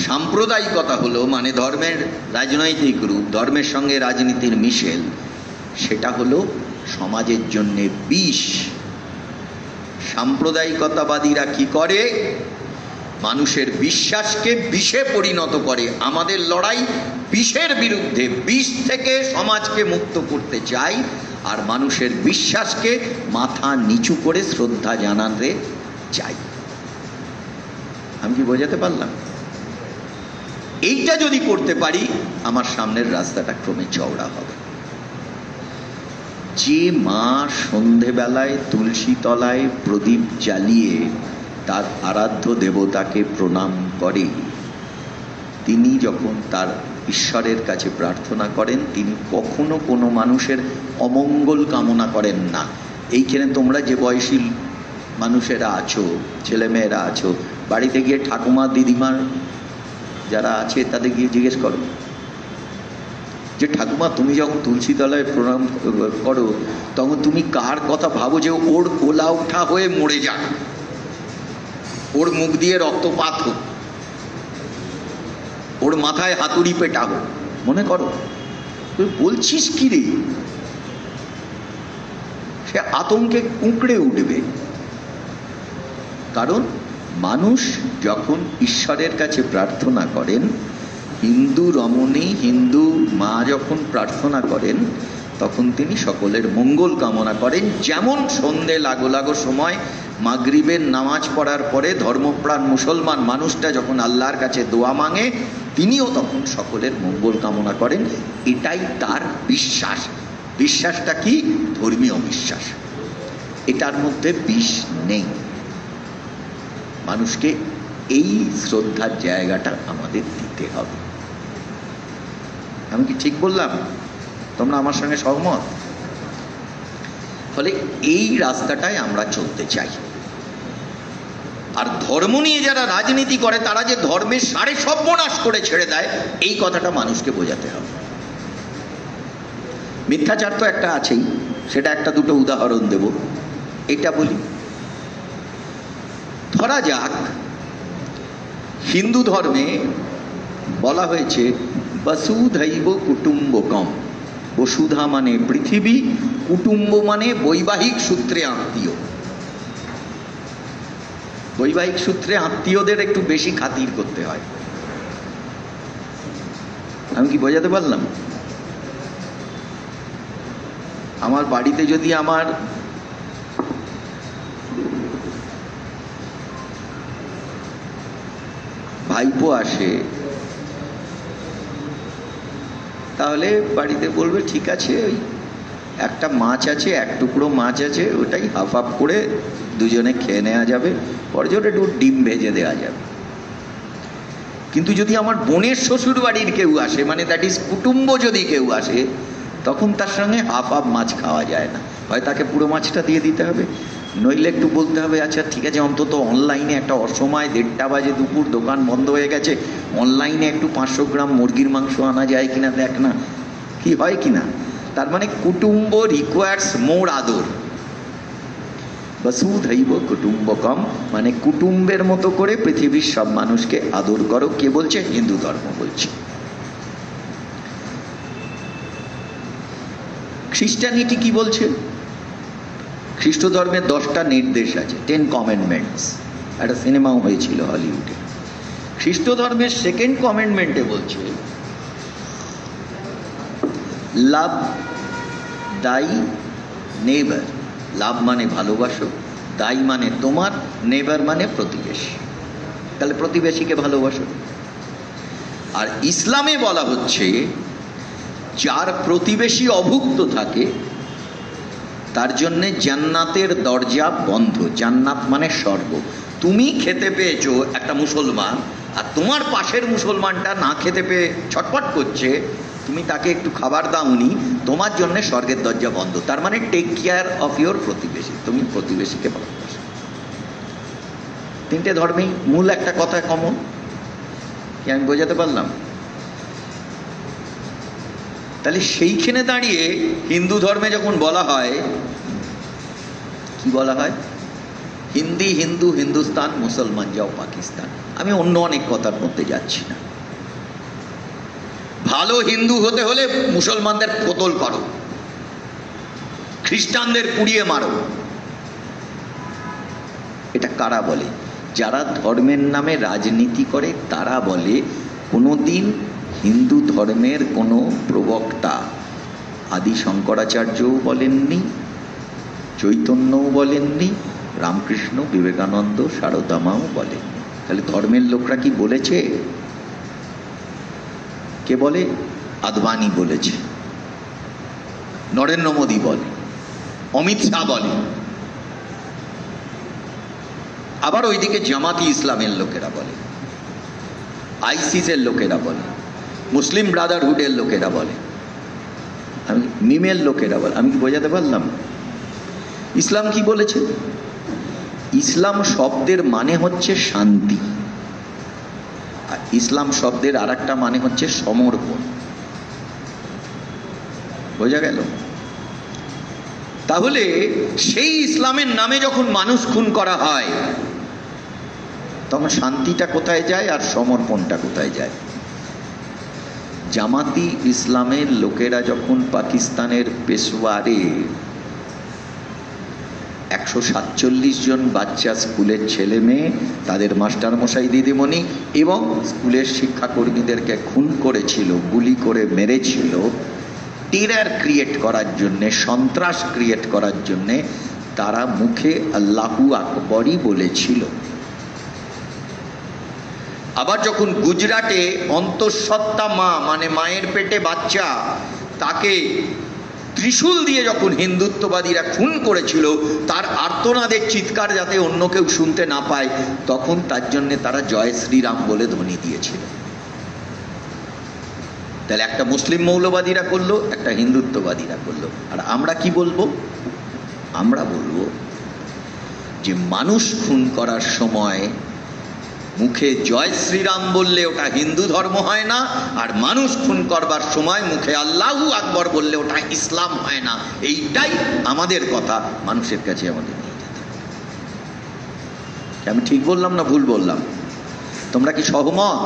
সাম্প্রদায়িকতা হলো মানে ধর্মের রাজনৈতিক রূপ, ধর্মের সঙ্গে রাজনীতির মিশেল, সেটা হলো সমাজের জন্যে বিষ। সাম্প্রদায়িকতাবাদীরা কি করে? মানুষের বিশ্বাসকে বিষে পরিণত করে। আমাদের লড়াই বিষের বিরুদ্ধে, বিষ থেকে সমাজকে মুক্ত করতে চাই আর মানুষের বিশ্বাসকে মাথা নিচু করে শ্রদ্ধা জানাতে চাই। আমি কি বোঝাতে পারলাম? এইটা যদি করতে পারি আমার সামনের রাস্তাটা ক্রমে চওড়া হবে। যে মা সন্ধেবেলায় তুলসী তলায় প্রদীপ জ্বালিয়ে তার আরাধ্য দেবতাকে প্রণাম করে, তিনি যখন তার ঈশ্বরের কাছে প্রার্থনা করেন তিনি কখনো কোনো মানুষের অমঙ্গল কামনা করেন না। এইখানে তোমরা যে বয়সী মানুষেরা আছো, ছেলেমেয়েরা আছো, বাড়িতে গিয়ে ঠাকুমা দিদিমার যারা আছে তাদের গিয়ে জিজ্ঞেস করো যে ঠাকুমা তুমি যখন তুলসী তলায় প্রণাম করো তখন তুমি কার কথা ভাবো যে ওর গোলা উঠা হয়ে মরে যাক, ওর মুখ দিয়ে রক্তপাত হোক, ওর মাথায় হাতুড়ি পেটা হোক, মনে করো? তুই বলছিস কি রে? সে আতঙ্কে কুঁকড়ে উঠবে। কারণ মানুষ যখন ঈশ্বরের কাছে প্রার্থনা করেন, হিন্দু রমণী, হিন্দু মা যখন প্রার্থনা করেন তখন তিনি সকলের মঙ্গল কামনা করেন। যেমন সন্ধে লাগো সময় মাগরিবের নামাজ পড়ার পরে ধর্মপ্রাণ মুসলমান মানুষটা যখন আল্লাহর কাছে দোয়া মাঙে তিনিও তখন সকলের মঙ্গল কামনা করেন। এটাই তার বিশ্বাস। বিশ্বাসটা কি? ধর্মীয় বিশ্বাস। এটার মধ্যে বিষ নেই। মানুষকে এই শ্রদ্ধার জায়গাটা আমাদের দিতে হবে। আমি কি ঠিক বললাম? তোমরা আমার সঙ্গে সহমত? ফলে এই রাস্তাটায় আমরা চলতে চাই। আর ধর্ম নিয়ে যারা রাজনীতি করে তারা যে ধর্মের সাড়ে সর্বনাশ করে ছেড়ে দেয়, এই কথাটা মানুষকে বোঝাতে হবে। মিথ্যাচার তো একটা আছেই, সেটা একটা দুটো উদাহরণ দেব। এটা বলি, ধরা যাক হিন্দু ধর্মে বলা হয়েছে বসুধৈব কুটুম্বকম। বসুধা মানে পৃথিবী, কুটুম্ব মানে বৈবাহিক সূত্রে আত্মীয়। বৈবাহিক সূত্রে আত্মীয়দের একটু বেশি খাতির করতে হয়। আমি কি বোঝাতে পারলাম? আমার বাড়িতে যদি আমার ভাইপো আসে, তাহলে বাড়িতে বলবে ঠিক আছে, ওই একটা মাছ আছে, এক টুকরো মাছ আছে, ওটাই হাফ হাফ করে দুজনে খেয়ে নেওয়া যাবে, পরে ওটা একটু ডিম ভেজে দেওয়া যাবে। কিন্তু যদি আমার বোনের শ্বশুর বাড়ির কেউ আসে, মানে দ্যাট ইজ কুটুম্ব যদি কেউ আসে, তখন তার সঙ্গে হাফ হাফ মাছ খাওয়া যায় না। হয় তাকে পুরো মাছটা দিয়ে দিতে হবে, নইলে একটু বলতে হবে আচ্ছা ঠিক আছে, অন্তত অনলাইনে একটা অসময় 1:30 বাজে দুপুর, দোকান বন্ধ হয়ে গেছে, অনলাইনে একটু 500 গ্রাম মুরগির মাংস আনা যায় কিনা দেখ না, কি হয় কিনা। তার মানে কুটুম্ব রিকোয়ার্স মোর আদর। বসুধৈব কুটুম্বকম মানে কুটুম্বের মতো করে পৃথিবীর সব মানুষকে আদর করো। কে বলছে? হিন্দু ধর্ম বলছে। খ্রিস্টানিটি কি বলছে? খ্রিস্ট ধর্মের 10টা নির্দেশ আছে, 10 কমেন্ডমেন্টস। একটা সিনেমাও হয়েছিল হলিউডে। খ্রিস্ট ধর্মের 2nd কমেন্ডমেন্টে বলছে লাভ দাই নেইবার। লাভ মানে ভালোবাসো, দাই মানে তোমার, নেইবার মানে প্রতিবেশী। তাহলে প্রতিবেশীকে ভালোবাসো। আর ইসলামে বলা হচ্ছে যার প্রতিবেশী অভুক্ত থাকে তার জন্যে জান্নাতের দরজা বন্ধ। জান্নাত মানে স্বর্গ। তুমি খেতে পেয়েছো একটা মুসলমান, আর তোমার পাশের মুসলমানটা না খেতে পেয়ে ছটপট করছে, তুমি তাকে একটু খাবার দাওনি, তোমার জন্য স্বর্গের দরজা বন্ধ। তার মানে টেক কেয়ার অফ ইয়োর প্রতিবেশী। তুমি প্রতিবেশীকে ভালোবাসো। 3টে ধর্মেই মূল একটা কথা কমন। কি আমি বোঝাতে পারলাম? তাহলে সেইখানে দাঁড়িয়ে হিন্দু ধর্মে যখন বলা হয়, কি বলা হয়? হিন্দি হিন্দু, হিন্দুস্তান, মুসলমান যাও পাকিস্তান। আমি অন্য অনেক কথার মধ্যে যাচ্ছি না। ভালো হিন্দু হতে হলে মুসলমানদের কোতল করো, খ্রিস্টানদের পুড়িয়ে মারো। এটা কারা বলে? যারা ধর্মের নামে রাজনীতি করে তারা বলে। কোনোদিন হিন্দু ধর্মের কোনো প্রবক্তা আদি শঙ্করাচার্যও বলেননি, চৈতন্যও বলেননি, রামকৃষ্ণ, বিবেকানন্দ, সারদামাও বলেননি। তাহলে ধর্মের লোকরা কি বলেছে? কে বলে? আদবানি বলেছে, নরেন্দ্র মোদী বলে, অমিত শাহ বলে, আবার ওইদিকে জামাতি ইসলামের লোকেরা বলে, আইসিসের লোকেরা বলে, মুসলিম ব্রাদারহুডের লোকেরা বলে, আমি মিমের লোকেরা বলে। আমি কি বোঝাতে পারলাম? ইসলাম কি বলেছে? ইসলাম শব্দের মানে হচ্ছে শান্তি, আর ইসলাম শব্দের আর একটা মানে হচ্ছে সমর্পণ। বোঝা গেল? তাহলে সেই ইসলামের নামে যখন মানুষ খুন করা হয়, তখন শান্তিটা কোথায় যায় আর সমর্পণটা কোথায় যায়? জামাতি ইসলামের লোকেরা যখন পাকিস্তানের পেশোয়ারে 147 জন বাচ্চা, স্কুলের ছেলে মেয়ে, তাদের মাস্টারমশাই, দিদিমণি এবং স্কুলের শিক্ষাকর্মীদেরকে খুন করেছিল, গুলি করে মেরেছিল, টেরার ক্রিয়েট করার জন্যে, সন্ত্রাস ক্রিয়েট করার জন্যে, তারা মুখে আল্লাহু আকবরই বলেছিল। আবার যখন গুজরাটে অন্তঃসত্ত্বা মা, মানে মায়ের পেটে বাচ্চা, তাকে ত্রিশূল দিয়ে যখন হিন্দুত্ববাদীরা খুন করেছিল, তার আর্তনাদের চিৎকার যাতে অন্য কেউ শুনতে না পায়, তখন তার জন্য তারা জয় শ্রীরাম বলে ধ্বনি দিয়েছিল। তাহলে একটা মুসলিম মৌলবাদীরা করলো, একটা হিন্দুত্ববাদীরা করলো। আর আমরা কি বলবো? আমরা বলবো যে মানুষ খুন করার সময় মুখে জয় শ্রীরাম বললে ওটা হিন্দু ধর্ম হয় না, আর মানুষ খুন করবার সময় মুখে আল্লাহু আকবর বললে ওটা ইসলাম হয় না। এইটাই আমাদের কথা মানুষের কাছে আমাদের নিয়ে যেতে। আমি ঠিক বললাম না ভুল বললাম? তোমরা কি সহমত?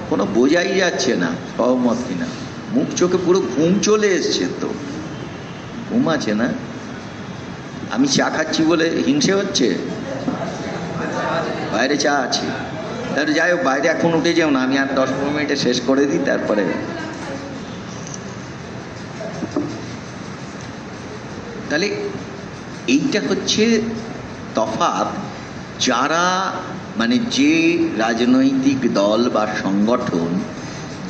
কোনো বোঝাই যাচ্ছে না সহমত কিনা। মুখ চোখে পুরো ঘুম চলে এসছে। তো ঘুম আছে না? আমি চা খাচ্ছি বলে হিংসে হচ্ছে? বাইরে চা আছে, তাহলে যাই হোক, বাইরে এখন উঠে যাও না, আমি আর 10-15 মিনিটে শেষ করে দিই। তারপরে তাহলে এইটা হচ্ছে তফাৎ। যারা মানে যে রাজনৈতিক দল বা সংগঠন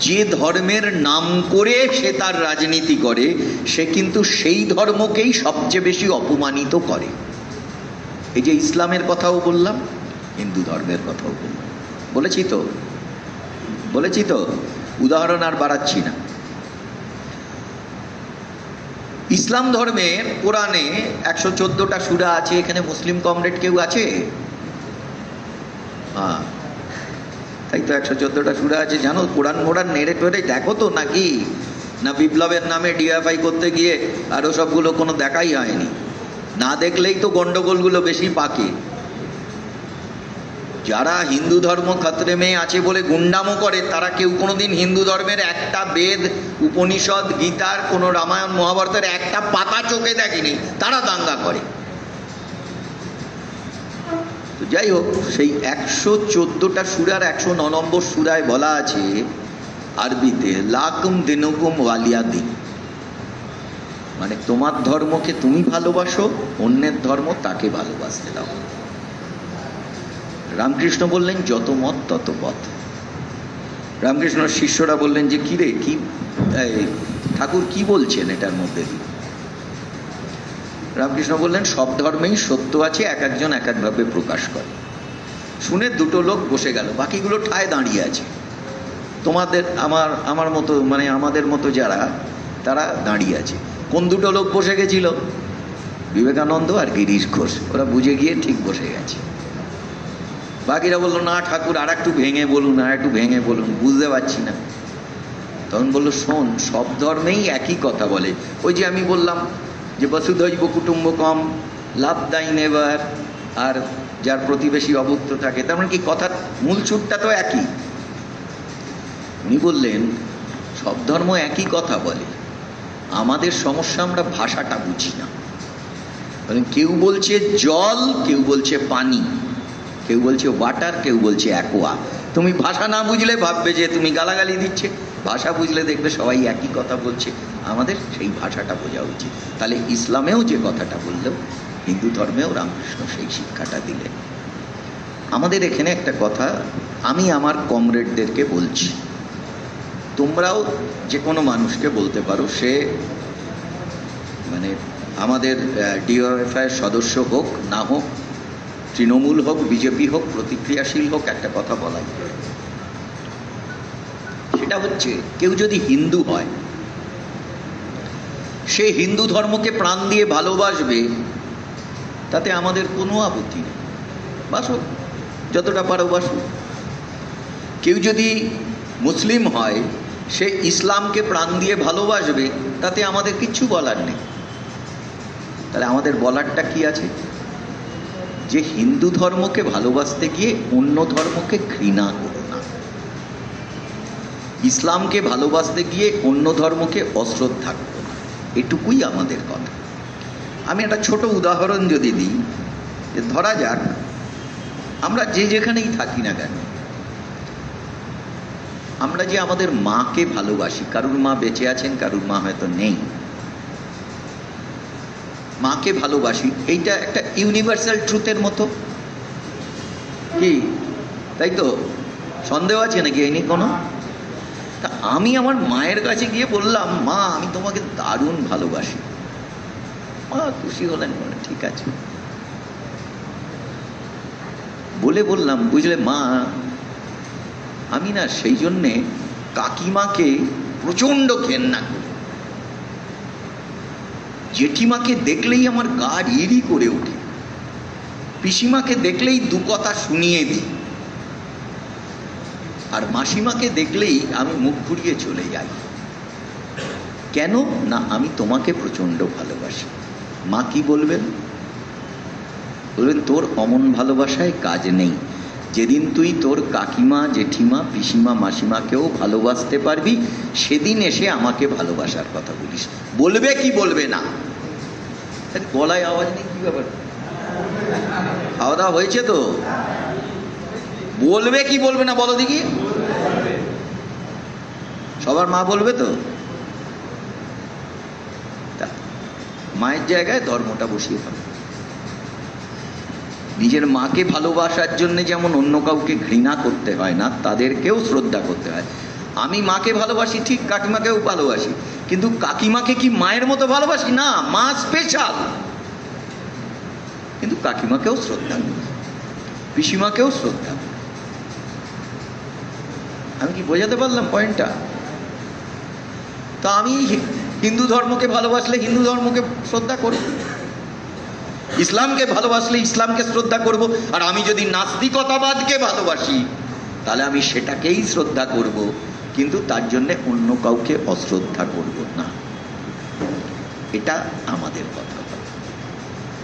যে ধর্মের নাম করে সে তার রাজনীতি করে, সে কিন্তু সেই ধর্মকেই সবচেয়ে বেশি অপমানিত করে। এই যে ইসলামের কথাও বললাম, হিন্দু ধর্মের কথাও বললাম, বলেছি তো, উদাহরণ আর বাড়াচ্ছি না। ইসলাম ধর্মের কোরআনে 114টা সূরা আছে। এখানে মুসলিম কমরেড কেউ আছে? হ্যাঁ, তাই তো 114টা সূরা আছে। জানো, কোরআন মোড়ান নেড়ে টেড়ে দেখো তো নাকি? না বিপ্লবের নামে ডিএফআই করতে গিয়ে আরো সবগুলো কোনো দেখাই হয়নি? না দেখলেই তো গন্ডগোলগুলো বেশি পাকে। যারা হিন্দু ধর্ম খতরে মে আছে বলে গুন্ডামো করে, তারা কেউ কোনোদিন হিন্দু ধর্মের একটা বেদ, উপনিষদ, গীতার, কোনো রামায়ণ মহাভারতের একটা পাতা চোখে দেখেনি, তারা দাঙ্গা করে। তো যাই হোক, সেই 114টা সূরার 109 নম্বর সূরায় বলা আছে আরবিতে, লাকুম দিনুকুম ওয়ালিয়া দিন, মানে তোমার ধর্মকে তুমি ভালোবাসো, অন্যের ধর্ম তাকে ভালোবাসতে দাও। রামকৃষ্ণ বললেন যত মত তত পথ। রামকৃষ্ণর শিষ্যরা বললেন যে কিরে, কি ঠাকুর কি বলছেন এটার মধ্যে দিয়ে? রামকৃষ্ণ বললেন সব ধর্মেই সত্য আছে, এক একজন এক একভাবে প্রকাশ করে। শুনে দুটো লোক বসে গেল, বাকিগুলো ঠায় দাঁড়িয়ে আছে। তোমাদের আমার মতো, মানে আমাদের মতো যারা, তারা দাঁড়িয়ে আছে। কোন দুটো লোক বসে গেছিল? বিবেকানন্দ আর গিরিশ ঘোষ। ওরা বুঝে গিয়ে ঠিক বসে গেছে। বাকিরা বললো না ঠাকুর, আর একটু ভেঙে বলুন, আর একটু ভেঙে বলুন, বুঝতে পারছি না। তখন বললো শোন, সব ধর্মেই একই কথা বলে। ওই যে আমি বললাম যে বসুধৈব কুটুম্বকম, লাভ দাই নেভার, আর যার প্রতিবেশী অভুক্ত থাকে, তার মানে কি কথার মূল সুরটা তো একই। উনি বললেন সব ধর্ম একই কথা বলে, আমাদের সমস্যা আমরা ভাষাটা বুঝি না। কেউ বলছে জল, কেউ বলছে পানি, কেউ বলছে ওয়াটার, কেউ বলছে অ্যাকোয়া। তুমি ভাষা না বুঝলে ভাববে যে তুমি গালাগালি দিচ্ছে, ভাষা বুঝলে দেখবে সবাই একই কথা বলছে। আমাদের সেই ভাষাটা বোঝা উচিত। তাহলে ইসলামেও যে কথাটা বললো, হিন্দু ধর্মেও রামকৃষ্ণ সেই শিক্ষাটা দিলেন। আমাদের এখানে একটা কথা আমি আমার কমরেডদেরকে বলছি, তোমরাও যে কোনো মানুষকে বলতে পারো, সে মানে আমাদের ডিওএফআইয়ের সদস্য হোক না হোক, তৃণমূল হোক, বিজেপি হোক, প্রতিক্রিয়াশীল হোক, একটা কথা বলাই, সেটা হচ্ছে কেউ যদি হিন্দু হয়, সে হিন্দু ধর্মকে প্রাণ দিয়ে ভালোবাসবে, তাতে আমাদের কোনো আপত্তি নেই। বাসো, যতটা পারো বাসো। কেউ যদি মুসলিম হয়, সে ইসলামকে প্রাণ দিয়ে ভালোবাসবে, তাতে আমাদের কিচ্ছু বলার নেই। তাহলে আমাদের বলারটা কি আছে? যে হিন্দু ধর্মকে ভালোবাসতে গিয়ে অন্য ধর্মকে ঘৃণা করো না, ইসলামকে ভালোবাসতে গিয়ে অন্য ধর্মকে অশ্রদ্ধা করো না। এটুকুই আমাদের কথা। আমি একটা ছোট উদাহরণ যদি দিই, যে ধরা যাক আমরা যে যেখানেই থাকি না কেন, আমরা যে আমাদের মাকে ভালোবাসি, কারুর মা বেঁচে আছেন, কারুর মা হয়তো নেই, মাকে ভালোবাসি, এইটা একটা ইউনিভার্সাল ট্রুথের মতো কি? তাই তো? সন্দেহ আছে নাকি এই নিয়ে কোনো? তা আমি আমার মায়ের কাছে গিয়ে বললাম, মা আমি তোমাকে দারুণ ভালোবাসি। মা খুশি হলেন, বলে ঠিক আছে। বলে বললাম, বুঝলে মা, আমি না সেই জন্যে কাকিমাকে প্রচন্ড ঘেন্না করি। জেঠিমাকে দেখলেই আমার গা রিরি করে ওঠে, পিসিমাকে দেখলেই দু কথা শুনিয়ে দিই, আর মাসিমাকে দেখলেই আমি মুখ ঘুরিয়ে চলে যাই। কেন না, আমি তোমাকে প্রচন্ড ভালোবাসি। মা কি বলবেন? বলবেন, তোর অমন ভালোবাসায় কাজ নেই। যেদিন তুই তোর কাকিমা, জেঠিমা, পিসিমা, মাসিমাকেও ভালোবাসতে পারবি, সেদিন এসে আমাকে ভালোবাসার কথা বলিস। বলবে কি বলবে না? গলায় আওয়াজ নেই, কি ব্যাপার? খাওয়া দাওয়া হয়েছে তো? বলবে কি বলবে না বলো দেখি? সবার মা বলবে তো? মায়ের জায়গায় ধর্মটা বসিয়ে ফেলো। নিজের মাকে ভালোবাসার জন্য যেমন অন্য কাউকে ঘৃণা করতে হয় না, তাদেরকেও শ্রদ্ধা করতে হয়। আমি মাকে ভালোবাসি ঠিক, কাকিমাকেও ভালোবাসি, কিন্তু কাকিমাকে কি মায়ের মতো ভালোবাসি না, মা স্পেশাল। কিন্তু কাকিমাকেও শ্রদ্ধা করি, পিসিমাকেও শ্রদ্ধা করি। আমি কি বোঝাতে পারলাম পয়েন্টটা? তো আমি হিন্দু ধর্মকে ভালোবাসলে হিন্দু ধর্মকে শ্রদ্ধা করব, ইসলামকে ভালোবাসলে ইসলামকে শ্রদ্ধা করব। আর আমি যদি নাস্তিকতাবাদকে ভালোবাসি, তাহলে আমি সেটাকেই শ্রদ্ধা করব, কিন্তু তার জন্য অন্য কাউকে অশ্রদ্ধা করব না। এটা আমাদের কথা,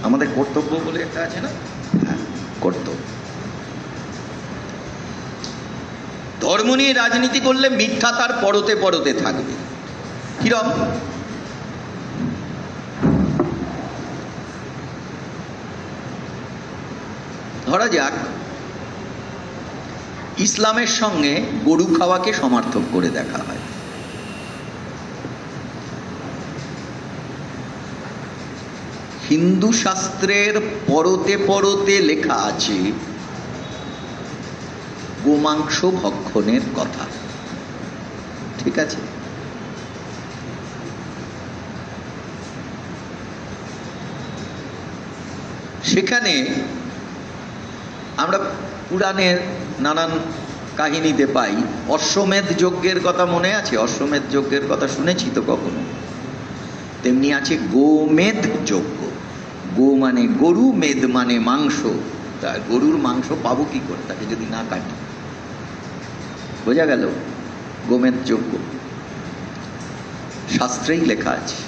আমাদের কর্তব্য বলে একটা আছে না? হ্যাঁ, কর্তব্য। ধর্ম নিয়ে রাজনীতি করলে মিথ্যা তার পরতে পরতে থাকবে। কিরকম? ধরা যাক ইসলামের সঙ্গে গরু খাওয়াকে সমার্থক করে দেখা হয়। হিন্দু শাস্ত্রের পরতে পরতে লেখা আছে গোমাংস ভক্ষণের কথা, ঠিক আছে? সেখানে আমরা পুরাণের নানান কাহিনীতে পাই, অশ্বমেধ যজ্ঞের কথা মনে আছে? অশ্বমেধ যজ্ঞের কথা শুনেছি তো কখনো? তেমনি আছে গোমেধ যজ্ঞ। গো মানে গরু, মেদ মানে মাংস। তা গরুর মাংস পাবো কি করে তাকে যদি না কাটি? বোঝা গেল? গোমেধ যজ্ঞ শাস্ত্রেই লেখা আছে।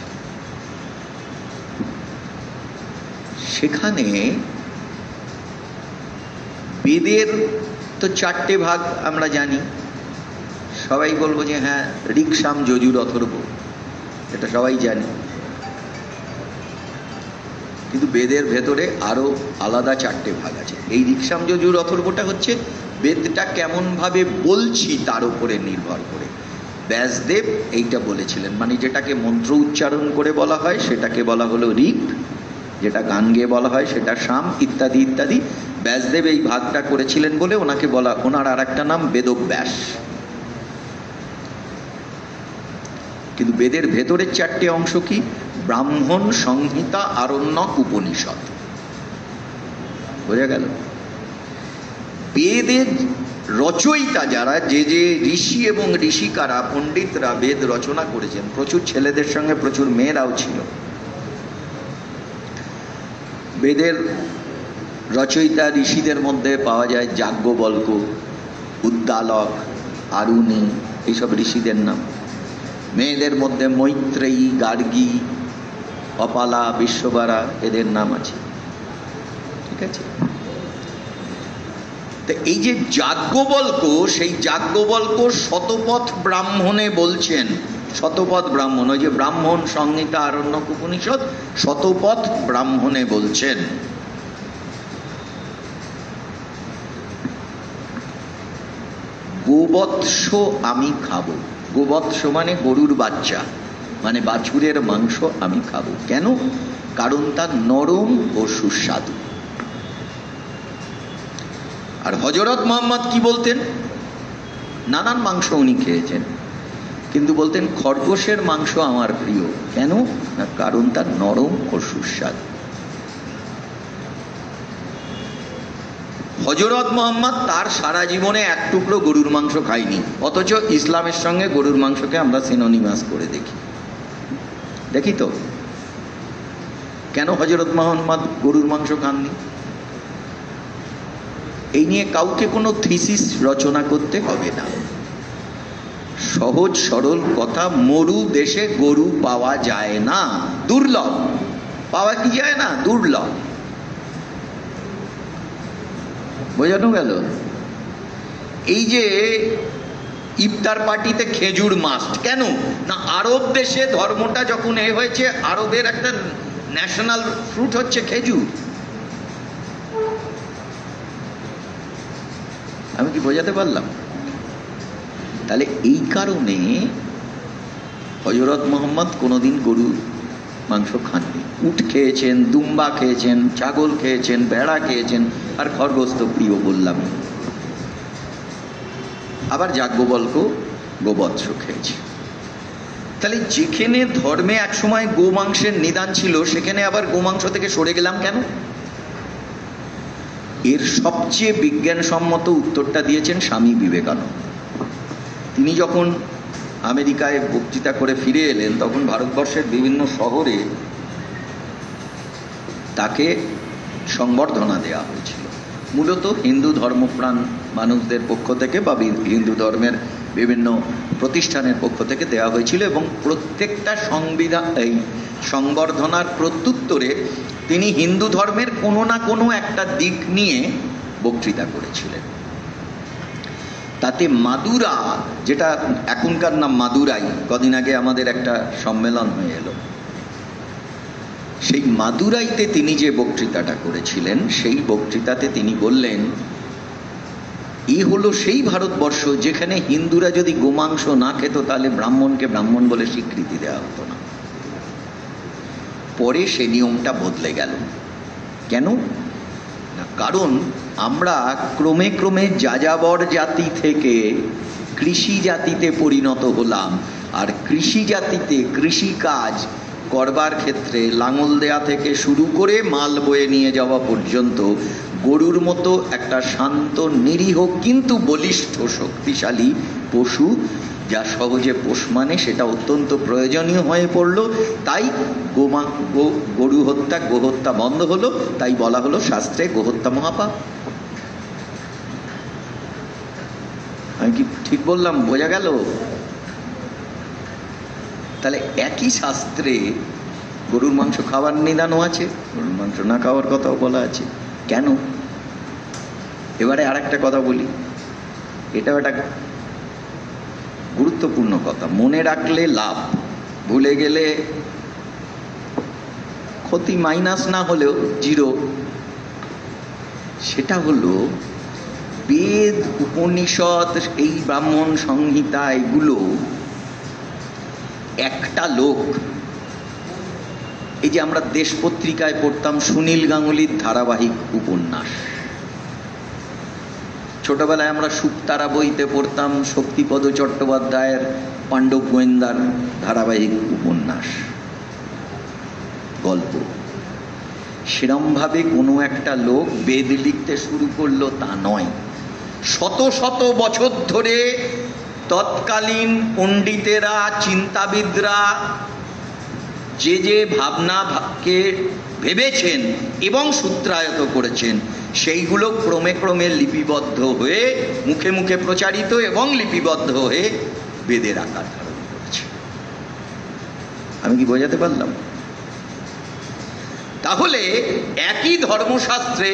সেখানে বেদের তো 4টে ভাগ আমরা জানি, সবাই বলবো যে হ্যাঁ, ঋক, সাম, যজুর, অথর্ব, এটা সবাই জানি। কিন্তু বেদের ভেতরে আরো আলাদা 4টে ভাগ আছে। এই ঋক, সাম, যজুর, অথর্বটা হচ্ছে বেদটা কেমন ভাবে বলছি তার উপরে নির্ভর করে। ব্যাসদেব এইটা বলেছিলেন, মানে যেটাকে মন্ত্র উচ্চারণ করে বলা হয় সেটাকে বলা হলো ঋক, যেটা গান গেয়ে বলা হয় সেটা সাম, ইত্যাদি ইত্যাদি। ব্যাসদেব এই ভাগটা করেছিলেন বলে ওনাকে বলা, ওনার আর একটা নাম বেদব্যাস। কিন্তু বেদের ভেতরের 4টে অংশ কি? ব্রাহ্মণ, সংহিতা, আরণ্যক, উপনিষদ। বোঝা গেল? বেদের রচয়িতা যারা, যে যে ঋষি এবং ঋষিকারা, পণ্ডিতরা বেদ রচনা করেছেন, প্রচুর ছেলেদের সঙ্গে প্রচুর মেয়েরাও ছিল। বেদের রচয়িতা ঋষিদের মধ্যে পাওয়া যায় যাজ্ঞবল্ক, উদ্দালক, আরুণী, এইসব ঋষিদের নাম। মেয়েদের মধ্যে মৈত্রেয়ী, গার্গী, অপালা, বিশ্ববারা, এদের নাম আছে, ঠিক আছে? তো এই যে যাজ্ঞবল্ক, সেই যাজ্ঞবল্ক শতপথ ব্রাহ্মণে বলছেন, শতপথ ব্রাহ্মণ, ওই যে ব্রাহ্মণ, সংহিতা, আরণ্যক, উপনিষদ, শতপথ ব্রাহ্মণে বলছেন গোবৎস আমি খাবো। গোবৎস মানে গরুর বাচ্চা, মানে বাছুরের মাংস আমি খাবো। কেন? কারণ তা নরম ও সুস্বাদু। আর হযরত মুহাম্মদ কি বলতেন? নানান মাংস উনি খেয়েছেন, কিন্তু বলতেন খরগোশের মাংস আমার প্রিয়। কেন? না কারণ তার নরম ও সুস্বাদু। হযরত মুহাম্মদ তার সারা জীবনে এক টুকরো গরুর মাংস খায়নি, অথচ ইসলামের সঙ্গে গরুর মাংসকে আমরা সিনোনিমাস করে দেখি তো কেন হযরত মুহাম্মদ গরুর মাংস খাননি? এই নিয়ে কাউকে কোনো থিসিস রচনা করতে হবে না। সহজ সরল কথা, মরু দেশে গরু পাওয়া যায় না, দুর্লভ। পাওয়া কি যায় না? দুর্লভ। বোঝানো গেল? এই যে ইফতার পার্টিতে খেজুর মাস্ট, কেন না আরব দেশে ধর্মটা যখন হয়েছে, আরবের একটা ন্যাশনাল ফ্রুট হচ্ছে খেজুর। আমি কি বোঝাতে পারলাম? তাহলে এই কারণে হযরত মুহাম্মদ কোনোদিন গরু মাংস খাননি। উট খেয়েছেন, দুম্বা খেয়েছেন, ছাগল খেয়েছেন, ভেড়া খেয়েছেন, আর খরগোশ তো প্রিয় বললাম। আবার যাজ্ঞবল্ক্য গোবৎস খেয়েছে। তাহলে যেখানে ধর্মে একসময় গোমাংসের নিদান ছিল, সেখানে আবার গোমাংস থেকে সরে গেলাম কেন? এর সবচেয়ে বিজ্ঞানসম্মত উত্তরটা দিয়েছেন স্বামী বিবেকানন্দ। তিনি যখন আমেরিকায় বক্তৃতা করে ফিরে এলেন, তখন ভারতবর্ষের বিভিন্ন শহরে তাকে সংবর্ধনা দেওয়া হয়েছিল, মূলত হিন্দু ধর্মপ্রাণ মানুষদের পক্ষ থেকে বা হিন্দু ধর্মের বিভিন্ন প্রতিষ্ঠানের পক্ষ থেকে দেওয়া হয়েছিল। এবং প্রত্যেকটা এই সংবর্ধনার প্রত্যুত্তরে তিনি হিন্দু ধর্মের কোনো না কোনো একটা দিক নিয়ে বক্তৃতা করেছিলেন। তাতে মাদুরা, যেটা এখনকার নাম মাদুরাই, কদিন আগে আমাদের একটা সম্মেলন হয়ে এলো, সেই মাদুরাইতে তিনি যে বক্তৃতাটা করেছিলেন, সেই বক্তৃতাতে তিনি বললেন, এই হলো সেই ভারতবর্ষ যেখানে হিন্দুরা যদি গোমাংস না খেত, তাহলে ব্রাহ্মণকে ব্রাহ্মণ বলে স্বীকৃতি দেওয়া হতো না। পরে সে নিয়মটা বদলে গেল। কেন না, কারণ আমরা ক্রমে ক্রমে যাযাবর জাতি থেকে কৃষি জাতিতে পরিণত হলাম। আর কৃষি জাতিতে কৃষিকাজ করবার ক্ষেত্রে লাঙল দেয়া থেকে শুরু করে মাল বয়ে নিয়ে যাওয়া পর্যন্ত গরুর মতো একটা শান্ত, নিরীহ কিন্তু বলিষ্ঠ, শক্তিশালী পশু, যা সহজে পোষ মানে, সেটা অত্যন্ত প্রয়োজনীয় হয়ে পড়ল। তাই গরু হত্যা, গোহত্যা বন্ধ হলো। তাই বলা হলো শাস্ত্রে গোহত্যা মহাপাপ। আমি কি ঠিক বললাম? বোঝা গেল? তাহলে একই শাস্ত্রে গরুর মাংস খাওয়ার নিদানও আছে, গরুর মাংস না খাওয়ার কথাও বলা আছে। কেন? এবারে আর একটা কথা বলি, এটাও একটা গুরুত্বপূর্ণ কথা, মনে রাখলে লাভ, ভুলে গেলে ক্ষতি, মাইনাস না হলেও জিরো। সেটা হলো বেদ, উপনিষদ, এই ব্রাহ্মণ সংহিতা, এগুলো একটা লোক, এই যে আমরা দেশ পত্রিকায় পড়তাম সুনীল গাঙ্গুলির ধারাবাহিক উপন্যাস, ছোটবেলায় আমরা সুক্তারা বইতে পড়তাম শক্তিপদ চট্টোপাধ্যায়ের পাণ্ডব গোয়েন্দার ধারাবাহিক উপন্যাস, গল্প, সেরমভাবে কোনো একটা লোক বেদ লিখতে শুরু করলো তা নয়। শত শত বছর ধরে তৎকালীন পণ্ডিতেরা, চিন্তাবিদরা যে যে ভাবনাকে ভেবেছেন এবং সূত্রায়ত করেছেন, সেইগুলো ক্রমে ক্রমে লিপিবদ্ধ হয়ে মুখে মুখে প্রচারিত এবং লিপিবদ্ধ হয়ে বেদের আকার ধারণ করেছে। আমি কি বোঝাতে পারলাম? তাহলে একই ধর্মশাস্ত্রে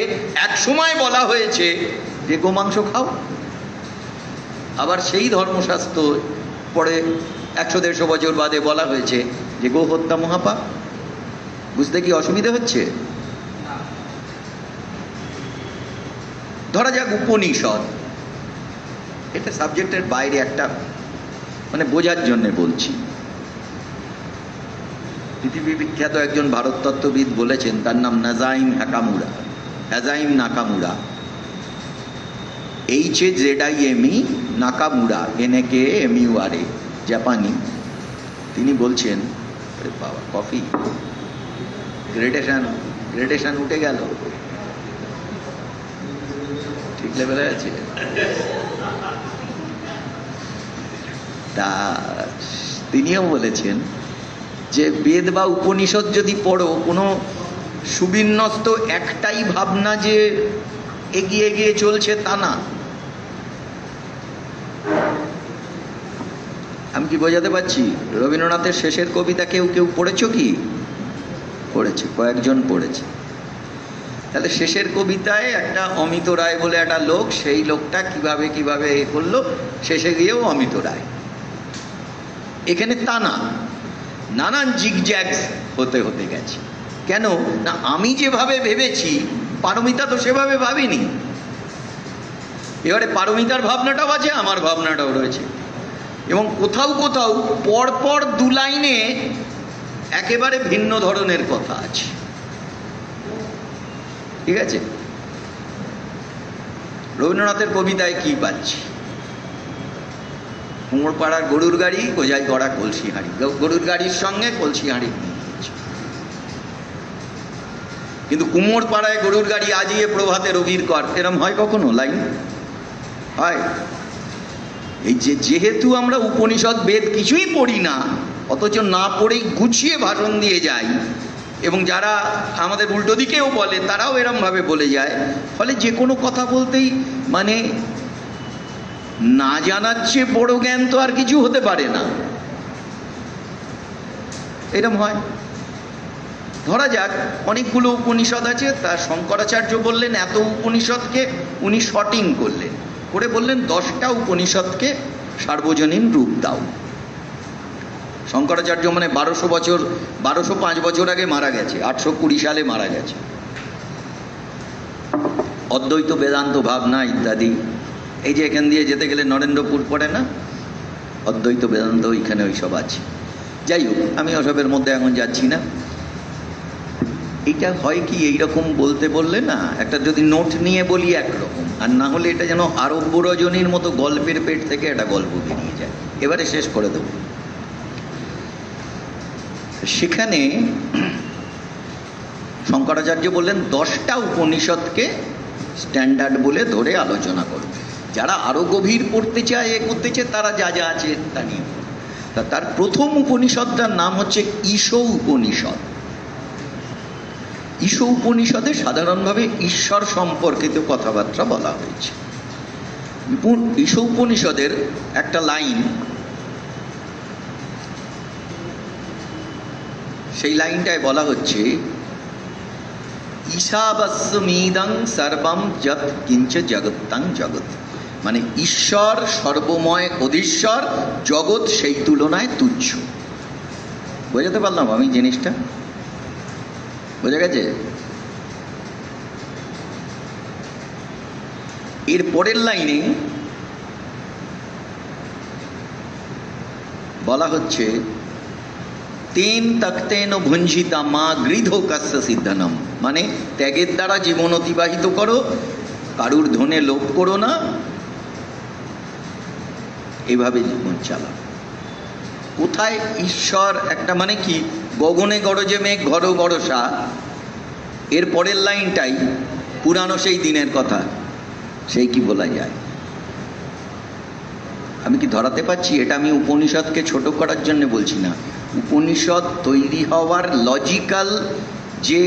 এক সময় বলা হয়েছে যে গোমাংস খাও, আবার সেই ধর্মশাস্ত্র পরে 100-150 বছর বাদে বলা হয়েছে যে গো হত্যা মহাপাপ। বুঝতে কি অসুবিধা হচ্ছে? ধরা যাক উপনিষদ, এটা সাবজেক্টের বাইরে একটা, মানে বোঝার জন্য বলছি। পৃথিবী বিখ্যাত একজন ভারততত্ত্ববিদ বলেছেন, তার নাম হাজাইম নাকামুরা, HAZIME নাকামুরা, NAKAMURA। জাপানি, তিনি বলছেন, আরে বাবা, কফি গ্রেডেশন উঠে গেল, ঠিক লেভেলে আছে। তা তিনিও বলেছেন যে বেদ বা উপনিষদ যদি পড়ো, কোনো সুবিন্যস্ত একটাই ভাবনা যে এগিয়ে এগিয়ে চলছে তা না। আমি কি বোঝাতে পারছি? রবীন্দ্রনাথের শেষের কবিতা কেউ কেউ পড়েছো কি? পড়েছে, কয়েকজন পড়েছে। তাহলে শেষের কবিতায় একটা অমিত রায় বলে একটা লোক, সেই লোকটা কিভাবে কিভাবে এ করলো, শেষে গিয়েও অমিত রায়। এখানে তা না, নানান জিগজ্যাগস হতে হতে গেছে। কেন না, আমি যেভাবে ভেবেছি পারমিতা তো সেভাবে ভাবিনি। এবারে পারমিতার ভাবনাটাও আছে, আমার ভাবনাটাও রয়েছে, এবং কোথাও কোথাও পরপর দু লাইনে একেবারে ভিন্ন ধরনের কথা আছে। ঠিক আছে? রবীন্দ্রনাথের কবিতায় কি পাচ্ছি? কুমোর পাড়ার গরুর গাড়ি, গোজাই গড়া কলসি হাঁড়ি, গরুর গাড়ির সঙ্গে কলসি হাঁড়ি। কিন্তু কুমোর পাড়ায় গরুর গাড়ি আজিয়ে প্রভাতে রবির কর, এরম হয় কখনো লাইন? হয়? এই যেহেতু আমরা উপনিষদ বেদ কিছুই পড়ি না, অথচ না পড়েই গুছিয়ে ভাষণ দিয়ে যাই, এবং যারা আমাদের উল্টো দিকেও বলে তারাও এরম ভাবে বলে যায়, ফলে যে কোনো কথা বলতেই মানে না জানার চেয়ে বড় জ্ঞান তো আর কিছু হতে পারে না। এরম হয়। ধরা যাক অনেকগুলো উপনিষদ আছে, তা শঙ্করাচার্য বললেন এত উপনিষদকে উনি শর্টিং করলেন, করে বললেন 10টা উপনিষদকে সার্বজনীন রূপ দাও। শঙ্করাচার্য মানে 1205 বছর আগে মারা গেছে, 820 সালে মারা গেছে। অদ্বৈত বেদান্ত ভাবনা ইত্যাদি, এই যে এখান দিয়ে যেতে গেলে নরেন্দ্রপুর পড়ে না, অদ্বৈত বেদান্ত ওইখানে ওইসব আছে। যাই হোক, আমি ওসবের মধ্যে এখন যাচ্ছি না। এইটা হয় কি, এইরকম বলতে বললে না, একটা যদি নোট নিয়ে বলি একরকম, আর না হলে এটা যেন আরব্য রজনীর মতো গল্পের পেট থেকে একটা গল্প বেরিয়ে যায়। এবারে শেষ করে দেব। সেখানে শঙ্করাচার্য বললেন 10টা উপনিষদকে স্ট্যান্ডার্ড বলে ধরে আলোচনা করো। যারা আরো গভীর পড়তে চায়, এ করতে চায়, তারা যা যা আছে তা নিয়ে। তা তার প্রথম উপনিষদটার নাম হচ্ছে ঈশ উপনিষদ। ঈশ উপনিষদে সাধারণভাবে ঈশ্বর সম্পর্কিত কথাবার্তা বলা হয়েছে। ঈশ উপনিষদের একটা লাইন, সেই লাইনটায় বলা হচ্ছে ঈশাবস্যমিদং সর্বম যৎ কিঞ্চ জগত্তাং জগৎ, মানে ঈশ্বর সর্বময় অধীশ্বর, জগৎ সেই তুলনায় তুচ্ছ। বোঝাতে পারলাম আমি জিনিসটা? বোঝা গেছে? এর পরের লাইনে বলা হচ্ছে তেন তক্তেন ভুঞ্জিতা মা গৃধ কাস্য সিদ্ধনম, মানে ত্যাগের দ্বারা জীবন অতিবাহিত করো, কারুর ধনে লোভ করো না, এভাবে জীবন চালাও। কোথায় ঈশ্বর একটা মানে কি, গগনে গরজে মেঘ ঘর বরষা, এর পরের লাইনটাই পুরানো সেই দিনের কথা, সেই কি বলা যায়? আমি কি ধরাতে পারছি? এটা আমি উপনিষদকে ছোট করার জন্য বলছি না, উপনিষদ তৈরি হওয়ার লজিক্যাল যে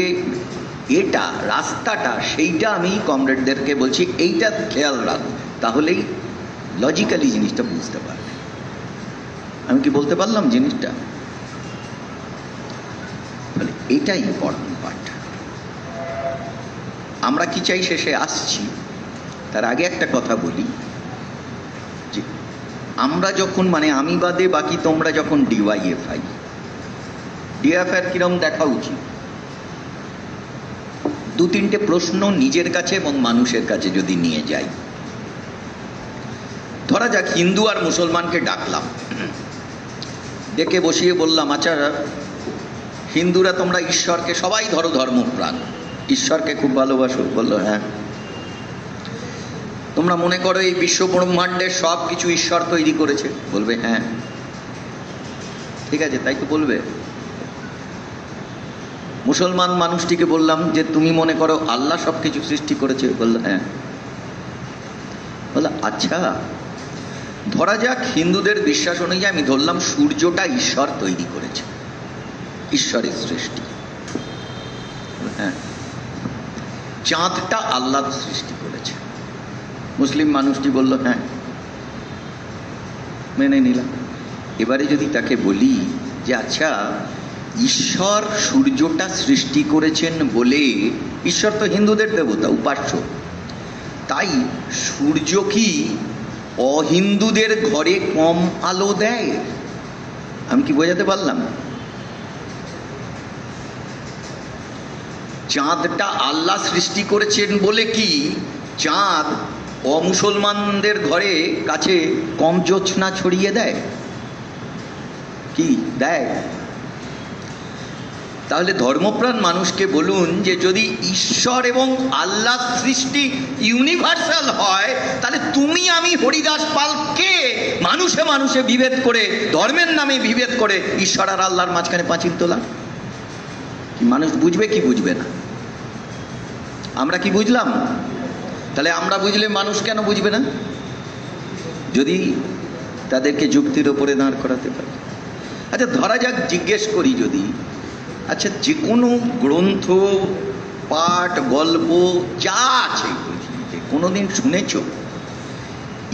এটা রাস্তাটা, সেইটা আমি কমরেডদেরকে বলছি, এইটা খেয়াল রাখো, তাহলেই লজিক্যালি জিনিসটা বুঝতে পারবে। আমি কি বলতে পারলাম জিনিসটা? বলে এটাই ইম্পর্টেন্ট পার্ট। আমরা কি চাই শেষে আসছি, তার আগে একটা কথা বলি যে আমরা যখন মানে আমি বাদে বাকি তোমরা যখন ডিওয়াইএফআই কিরম দেখা উচিত, 2-3টে প্রশ্ন নিজের কাছে এবং মানুষের কাছে যদি নিয়ে যাই। ধরা যাক হিন্দু আর মুসলমানকে ডাকলাম, ডেকে বসিয়ে বললাম আচ্ছা হিন্দুরা তোমরা ঈশ্বরকে সবাই ধরো ধর্মপ্রাণ, ঈশ্বরকে খুব ভালোবাসো, বললো হ্যাঁ। তোমরা মনে করো এই বিশ্ব ব্রহ্মাণ্ডের সব কিছু ঈশ্বর তৈরি করেছে, বলবে হ্যাঁ। ঠিক আছে, তাই তো বলবে। মুসলমান মানুষটিকে বললাম যে তুমি মনে করো আল্লাহ সব কিছু সৃষ্টি করেছে? বললো হ্যাঁ। বললো আচ্ছা, ধরা যাক হিন্দুদের বিশ্বাস অনুযায়ী আমি ধরলাম সূর্যটা ঈশ্বর তৈরি করেছে, ঈশ্বরের সৃষ্টি। হ্যাঁ। চাঁদটা আল্লাহ সৃষ্টি করেছে। মুসলিম মানুষটি বলল হ্যাঁ, মেনে নিলাম। এবারে যদি তাকে বলি যে আচ্ছা, ঈশ্বর সূর্যটা সৃষ্টি করেছেন বলে, ঈশ্বর তো হিন্দুদের দেবতা, উপাস্য, তাই সূর্য কি অহিন্দুদের ঘরে কম আলো দেয়? আমি কি বোঝাতে পারলাম? চাঁদটা আল্লাহ সৃষ্টি করেছেন বলে কি চাঁদ অমুসলমানদের ঘরে কাছে কম জ্যোৎস্না ছড়িয়ে দেয়? কি দেয়? তাহলে ধর্মপ্রাণ মানুষকে বলুন যে যদি ঈশ্বর এবং আল্লাহ সৃষ্টি ইউনিভার্সাল হয়, তাহলে তুমি আমি হরিদাস পালকে মানুষে মানুষে বিভেদ করে, ধর্মের নামে বিভেদ করে ঈশ্বর আর আল্লাহর মাঝখানে পাঁচিল তোলা কি মানুষ বুঝবে কি বুঝবে না? আমরা কি বুঝলাম? তাহলে আমরা বুঝলে মানুষ কেন বুঝবে না? যদি তাদেরকে যুক্তির ওপরে দাঁড় করাতে পারি। আচ্ছা ধরা যাক, জিজ্ঞেস করি যদি, আচ্ছা যে কোনো গ্রন্থ, পাঠ, গল্প যা আছে পৃথিবীতে কোনোদিন শুনেছ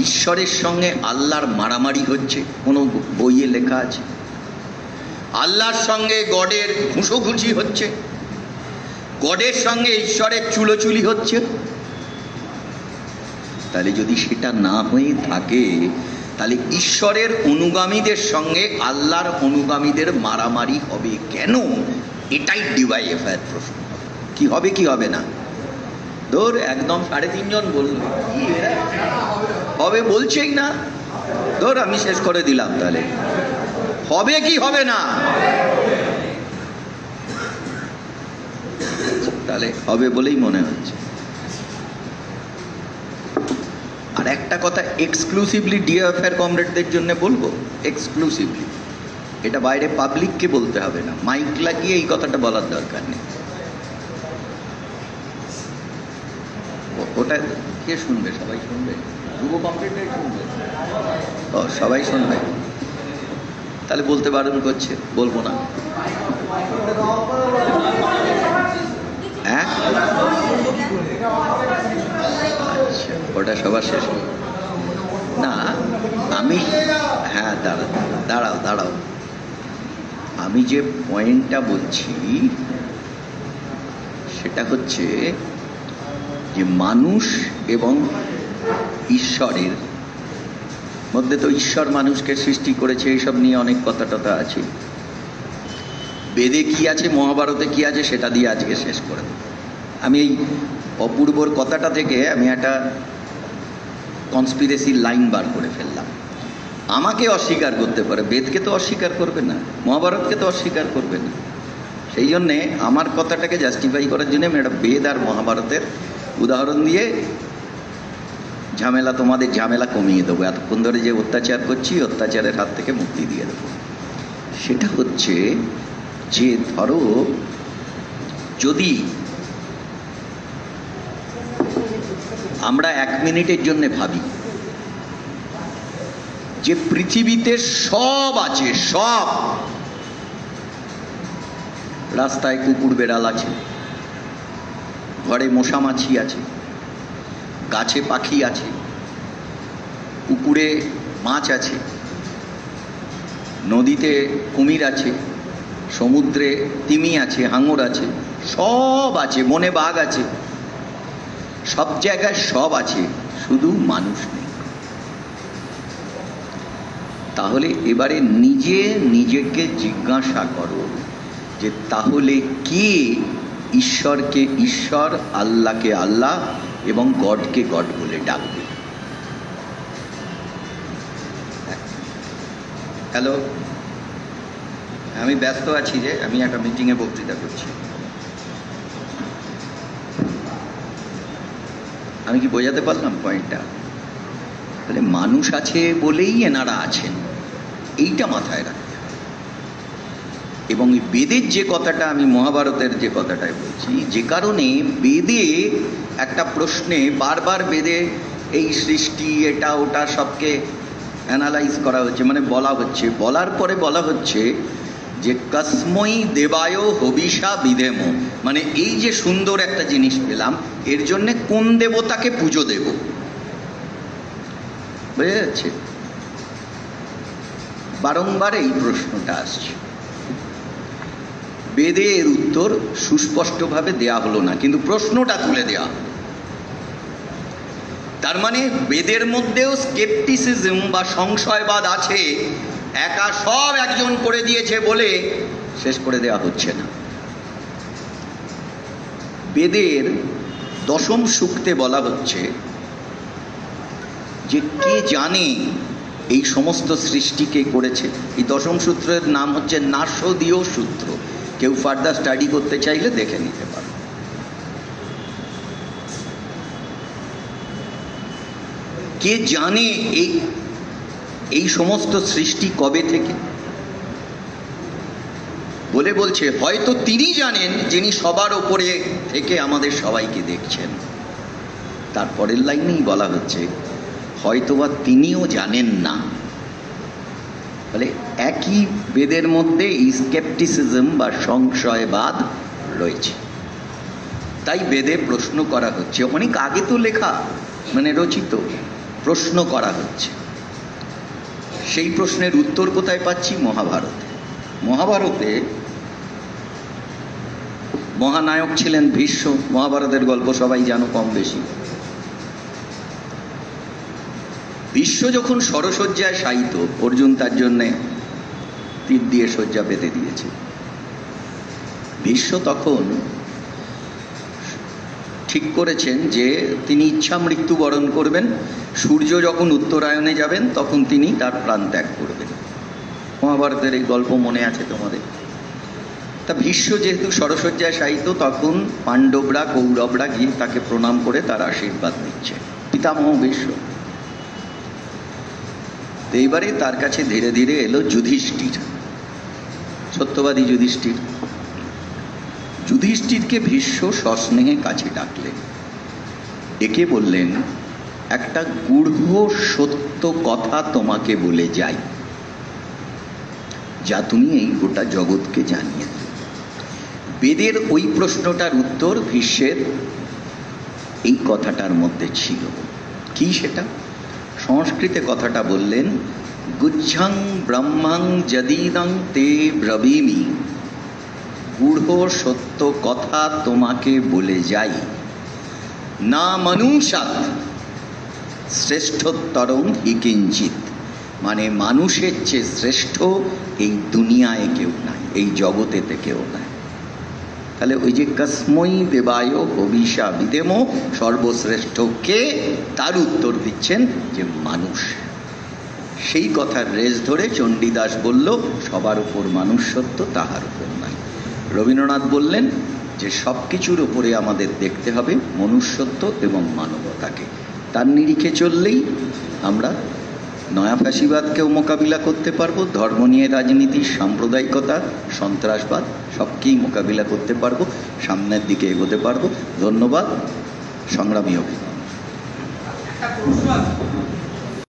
ঈশ্বরের সঙ্গে আল্লাহর মারামারি হচ্ছে? কোনো বইয়ে লেখা আছে? আল্লাহর সঙ্গে গডের ঘুষোঘুষি হচ্ছে? গডের সঙ্গে ঈশ্বরের চুলোচুলি হচ্ছে? তাহলে যদি সেটা না হয়ে থাকে, তাহলে ঈশ্বরের অনুগামীদের সঙ্গে আল্লাহর অনুগামীদের মারামারি হবে কেন? এটাই ডিওয়াইএফআই এর প্রশ্ন। কি হবে কি হবে না? ধর একদম 3.5 জন বলল, হবে বলছেই না। ধর আমি শেষ করে দিলাম, তাহলে হবে কি হবে না? তাহলে হবে বলেই মনে হচ্ছে। আর একটা কথা এক্সক্লুসিভলি ডিওএফআই কমরেডদের জন্য বলবো, এক্সক্লুসিভলি, এটা বাইরে পাবলিককে বলতে হবে না, মাইক লাগিয়ে এই কথাটা বলার দরকার নেই। ওটা কে শুনবে? সবাই শুনবে? যুব কমরেডরাই শুনবে? ও সবাই শুনবে? তাহলে বলতে বারণ করছে, বলবো না। হ্যাঁ আচ্ছা, ওটা সবার শেষ না। আমি হ্যাঁ দাঁড়াও দাঁড়াও, আমি যে পয়েন্টটা বলছি সেটা হচ্ছে যে মানুষ এবং ঈশ্বরের মধ্যে তো ঈশ্বর মানুষকে সৃষ্টি করেছে, এইসব নিয়ে অনেক কথা টথা আছে। বেদে কি আছে, মহাভারতে কি আছে, সেটা দিয়ে আজকে শেষ করে দেব। আমি এই অপূর্বর কথাটা থেকে আমি একটা কনস্পিরেসি লাইন বার করে ফেললাম। আমাকে অস্বীকার করতে পারে, বেদকে তো অস্বীকার করবে না, মহাভারতকে তো অস্বীকার করবে না। সেই জন্যে আমার কথাটাকে জাস্টিফাই করার জন্য আমি একটা বেদ আর মহাভারতের উদাহরণ দিয়ে তোমাদের ঝামেলা কমিয়ে দেবো। এতক্ষণ ধরে যে অত্যাচার করছি, অত্যাচারের হাত থেকে মুক্তি দিয়ে দেবো। সেটা হচ্ছে যে ধরো যদি আমরা 1 মিনিটের জন্য ভাবি যে পৃথিবীতে সব আছে, সব, রাস্তায় কুকুর বেড়াল আছে, ঘরে মশা মাছি আছে, গাছে পাখি আছে, পুকুরে মাছ আছে, নদীতে কুমির আছে, সমুদ্রে তিমি আছে, হাঙর আছে, সব আছে, বনে বাঘ আছে, সব জায়গায় সব আছে, শুধু মানুষ নেই। তাহলে এবারে নিজেকে জিজ্ঞাসা করো যে তাহলে কে ঈশ্বরকে ঈশ্বর, আল্লাহকে আল্লাহ এবং গডকে গড বলে ডাকবে? হ্যালো, আমি ব্যস্ত আছি, যে আমি একটা মিটিংয়ে বক্তৃতা করছি। আমি কি বোঝাতে পারলাম পয়েন্টটা? তাহলে মানুষ আছে বলেই এনারা আছেন, এইটা মাথায় রাখতে হবে। এবং এই বেদের যে কথাটা, আমি মহাভারতের যে কথাটাই বলছি, যে কারণে বেদে একটা প্রশ্নে বারবার বেদে এই সৃষ্টি এটা ওটা সবকে অ্যানালাইজ করা হচ্ছে, মানে বলা হচ্ছে, বলার পরে বলা হচ্ছে যে কসময়ী দেবায় হবিষা বিধেম, মানে এই যে সুন্দর একটা জিনিস পেলাম, এর জন্যে কোন দেবতাকে পুজো দেব? বুঝে যাচ্ছে? বারংবার এই প্রশ্নটা আসছে। বেদে এর উত্তর সুস্পষ্টভাবে দেয়া হলো না, কিন্তু প্রশ্নটা তুলে দেয়া হলো। তার মানে বেদের মধ্যেও স্কেপটিসিজম বা সংশয়বাদ আছে, একা সব একজন করে দিয়েছে বলে শেষ করে দেওয়া হচ্ছে না। বেদের দশম সূক্তে বলা হচ্ছে যে কে জানে এই সমস্ত সৃষ্টি কে করেছে। এই দশম সূত্রের নাম হচ্ছে নাসদীয় সূত্র। কেউ ফার্দার স্টাডি করতে চাইলে দেখে নিতে পারে। কে জানে এই সমস্ত সৃষ্টি কবে থেকে বলে বলছে, হয়তো তিনি জানেন যিনি সবার ওপরে থেকে আমাদের সবাইকে দেখছেন। তারপরের লাইনেই বলা হচ্ছে হয়তোবা তিনিও জানেন না। বলে একই বেদের মধ্যে এই স্কেপটিসিজম বা সংশয়বাদ রয়েছে। তাই বেদে প্রশ্ন করা হচ্ছে, অনেক আগে তো লেখা, মানে রচিত, প্রশ্ন করা হচ্ছে। সেই প্রশ্নের উত্তর কোথায় পাচ্ছি? মহাভারতে। মহাভারতে মহানায়ক ছিলেন ভীষ্ম। মহাভারতের গল্প সবাই জানো কম বেশি। ভীষ্ম যখন শরশয্যায় শায়িত, অর্জুন তার জন্যে তীর দিয়ে শয্যা পেতে দিয়েছে। ভীষ্ম তখন ঠিক করেছেন যে তিনি ইচ্ছা মৃত্যুবরণ করবেন। সূর্য যখন উত্তরায়ণে যাবেন তখন তিনি তার প্রাণ ত্যাগ করবেন। মহাভারতের এই গল্প মনে আছে তোমাদের। তা ভীষ্ম যেহেতু শরশয্যায় শায়িত, তখন পাণ্ডবরা কৌরবরা গিয়ে তাকে প্রণাম করে তার আশীর্বাদ দিচ্ছে, পিতামহ ভীষ্ম। এইবারে তার কাছে ধীরে ধীরে এলো যুধিষ্ঠির, সত্যবাদী যুধিষ্ঠির। যুধিষ্ঠিরকে ভীষ্ম সস্নেহে কাছে ডাকলেন, ডেকে বললেন, একটা গূঢ় সত্য কথা তোমাকে বলে যাই, যা তুমি এই গোটা জগৎকে জানিয়ে দাও। বেদের ওই প্রশ্নটার উত্তর ভীষ্মের এই কথাটার মধ্যে ছিল। কি সেটা? সংস্কৃতে কথাটা বললেন, গুচ্ছং ব্রহ্মং যদিদং তে ব্রবীমি, গূঢ় সত্য কথা তোমাকে বলে যাই, না মনুষ্যাৎ শ্রেষ্ঠতরং হি কিঞ্চিৎ, মানে মানুষের চেয়ে শ্রেষ্ঠ এই দুনিয়ায় কেউ নাই, এই জগতেতে কেউ নাই। তাহলে ওই যে কসময়ী দেবায় হবিষা বিধেম, সর্বশ্রেষ্ঠ কে, তার উত্তর দিচ্ছেন যে মানুষ। সেই কথার রেশ ধরে চণ্ডীদাস বলল, সবার উপর মানুষ সত্য, তাহার উপর নাই। রবীন্দ্রনাথ বললেন যে সব কিছুর উপরে আমাদের দেখতে হবে মনুষ্যত্ব এবং মানবতাকে। তার নিরিখে চললেই আমরা নয়া ফ্যাসিবাদকেও মোকাবিলা করতে পারবো, ধর্ম নিয়ে রাজনীতি, সাম্প্রদায়িকতা, সন্ত্রাসবাদ সবকেই মোকাবিলা করতে পারবো, সামনের দিকে এগোতে পারবো। ধন্যবাদ, সংগ্রামী অভিনন্দন।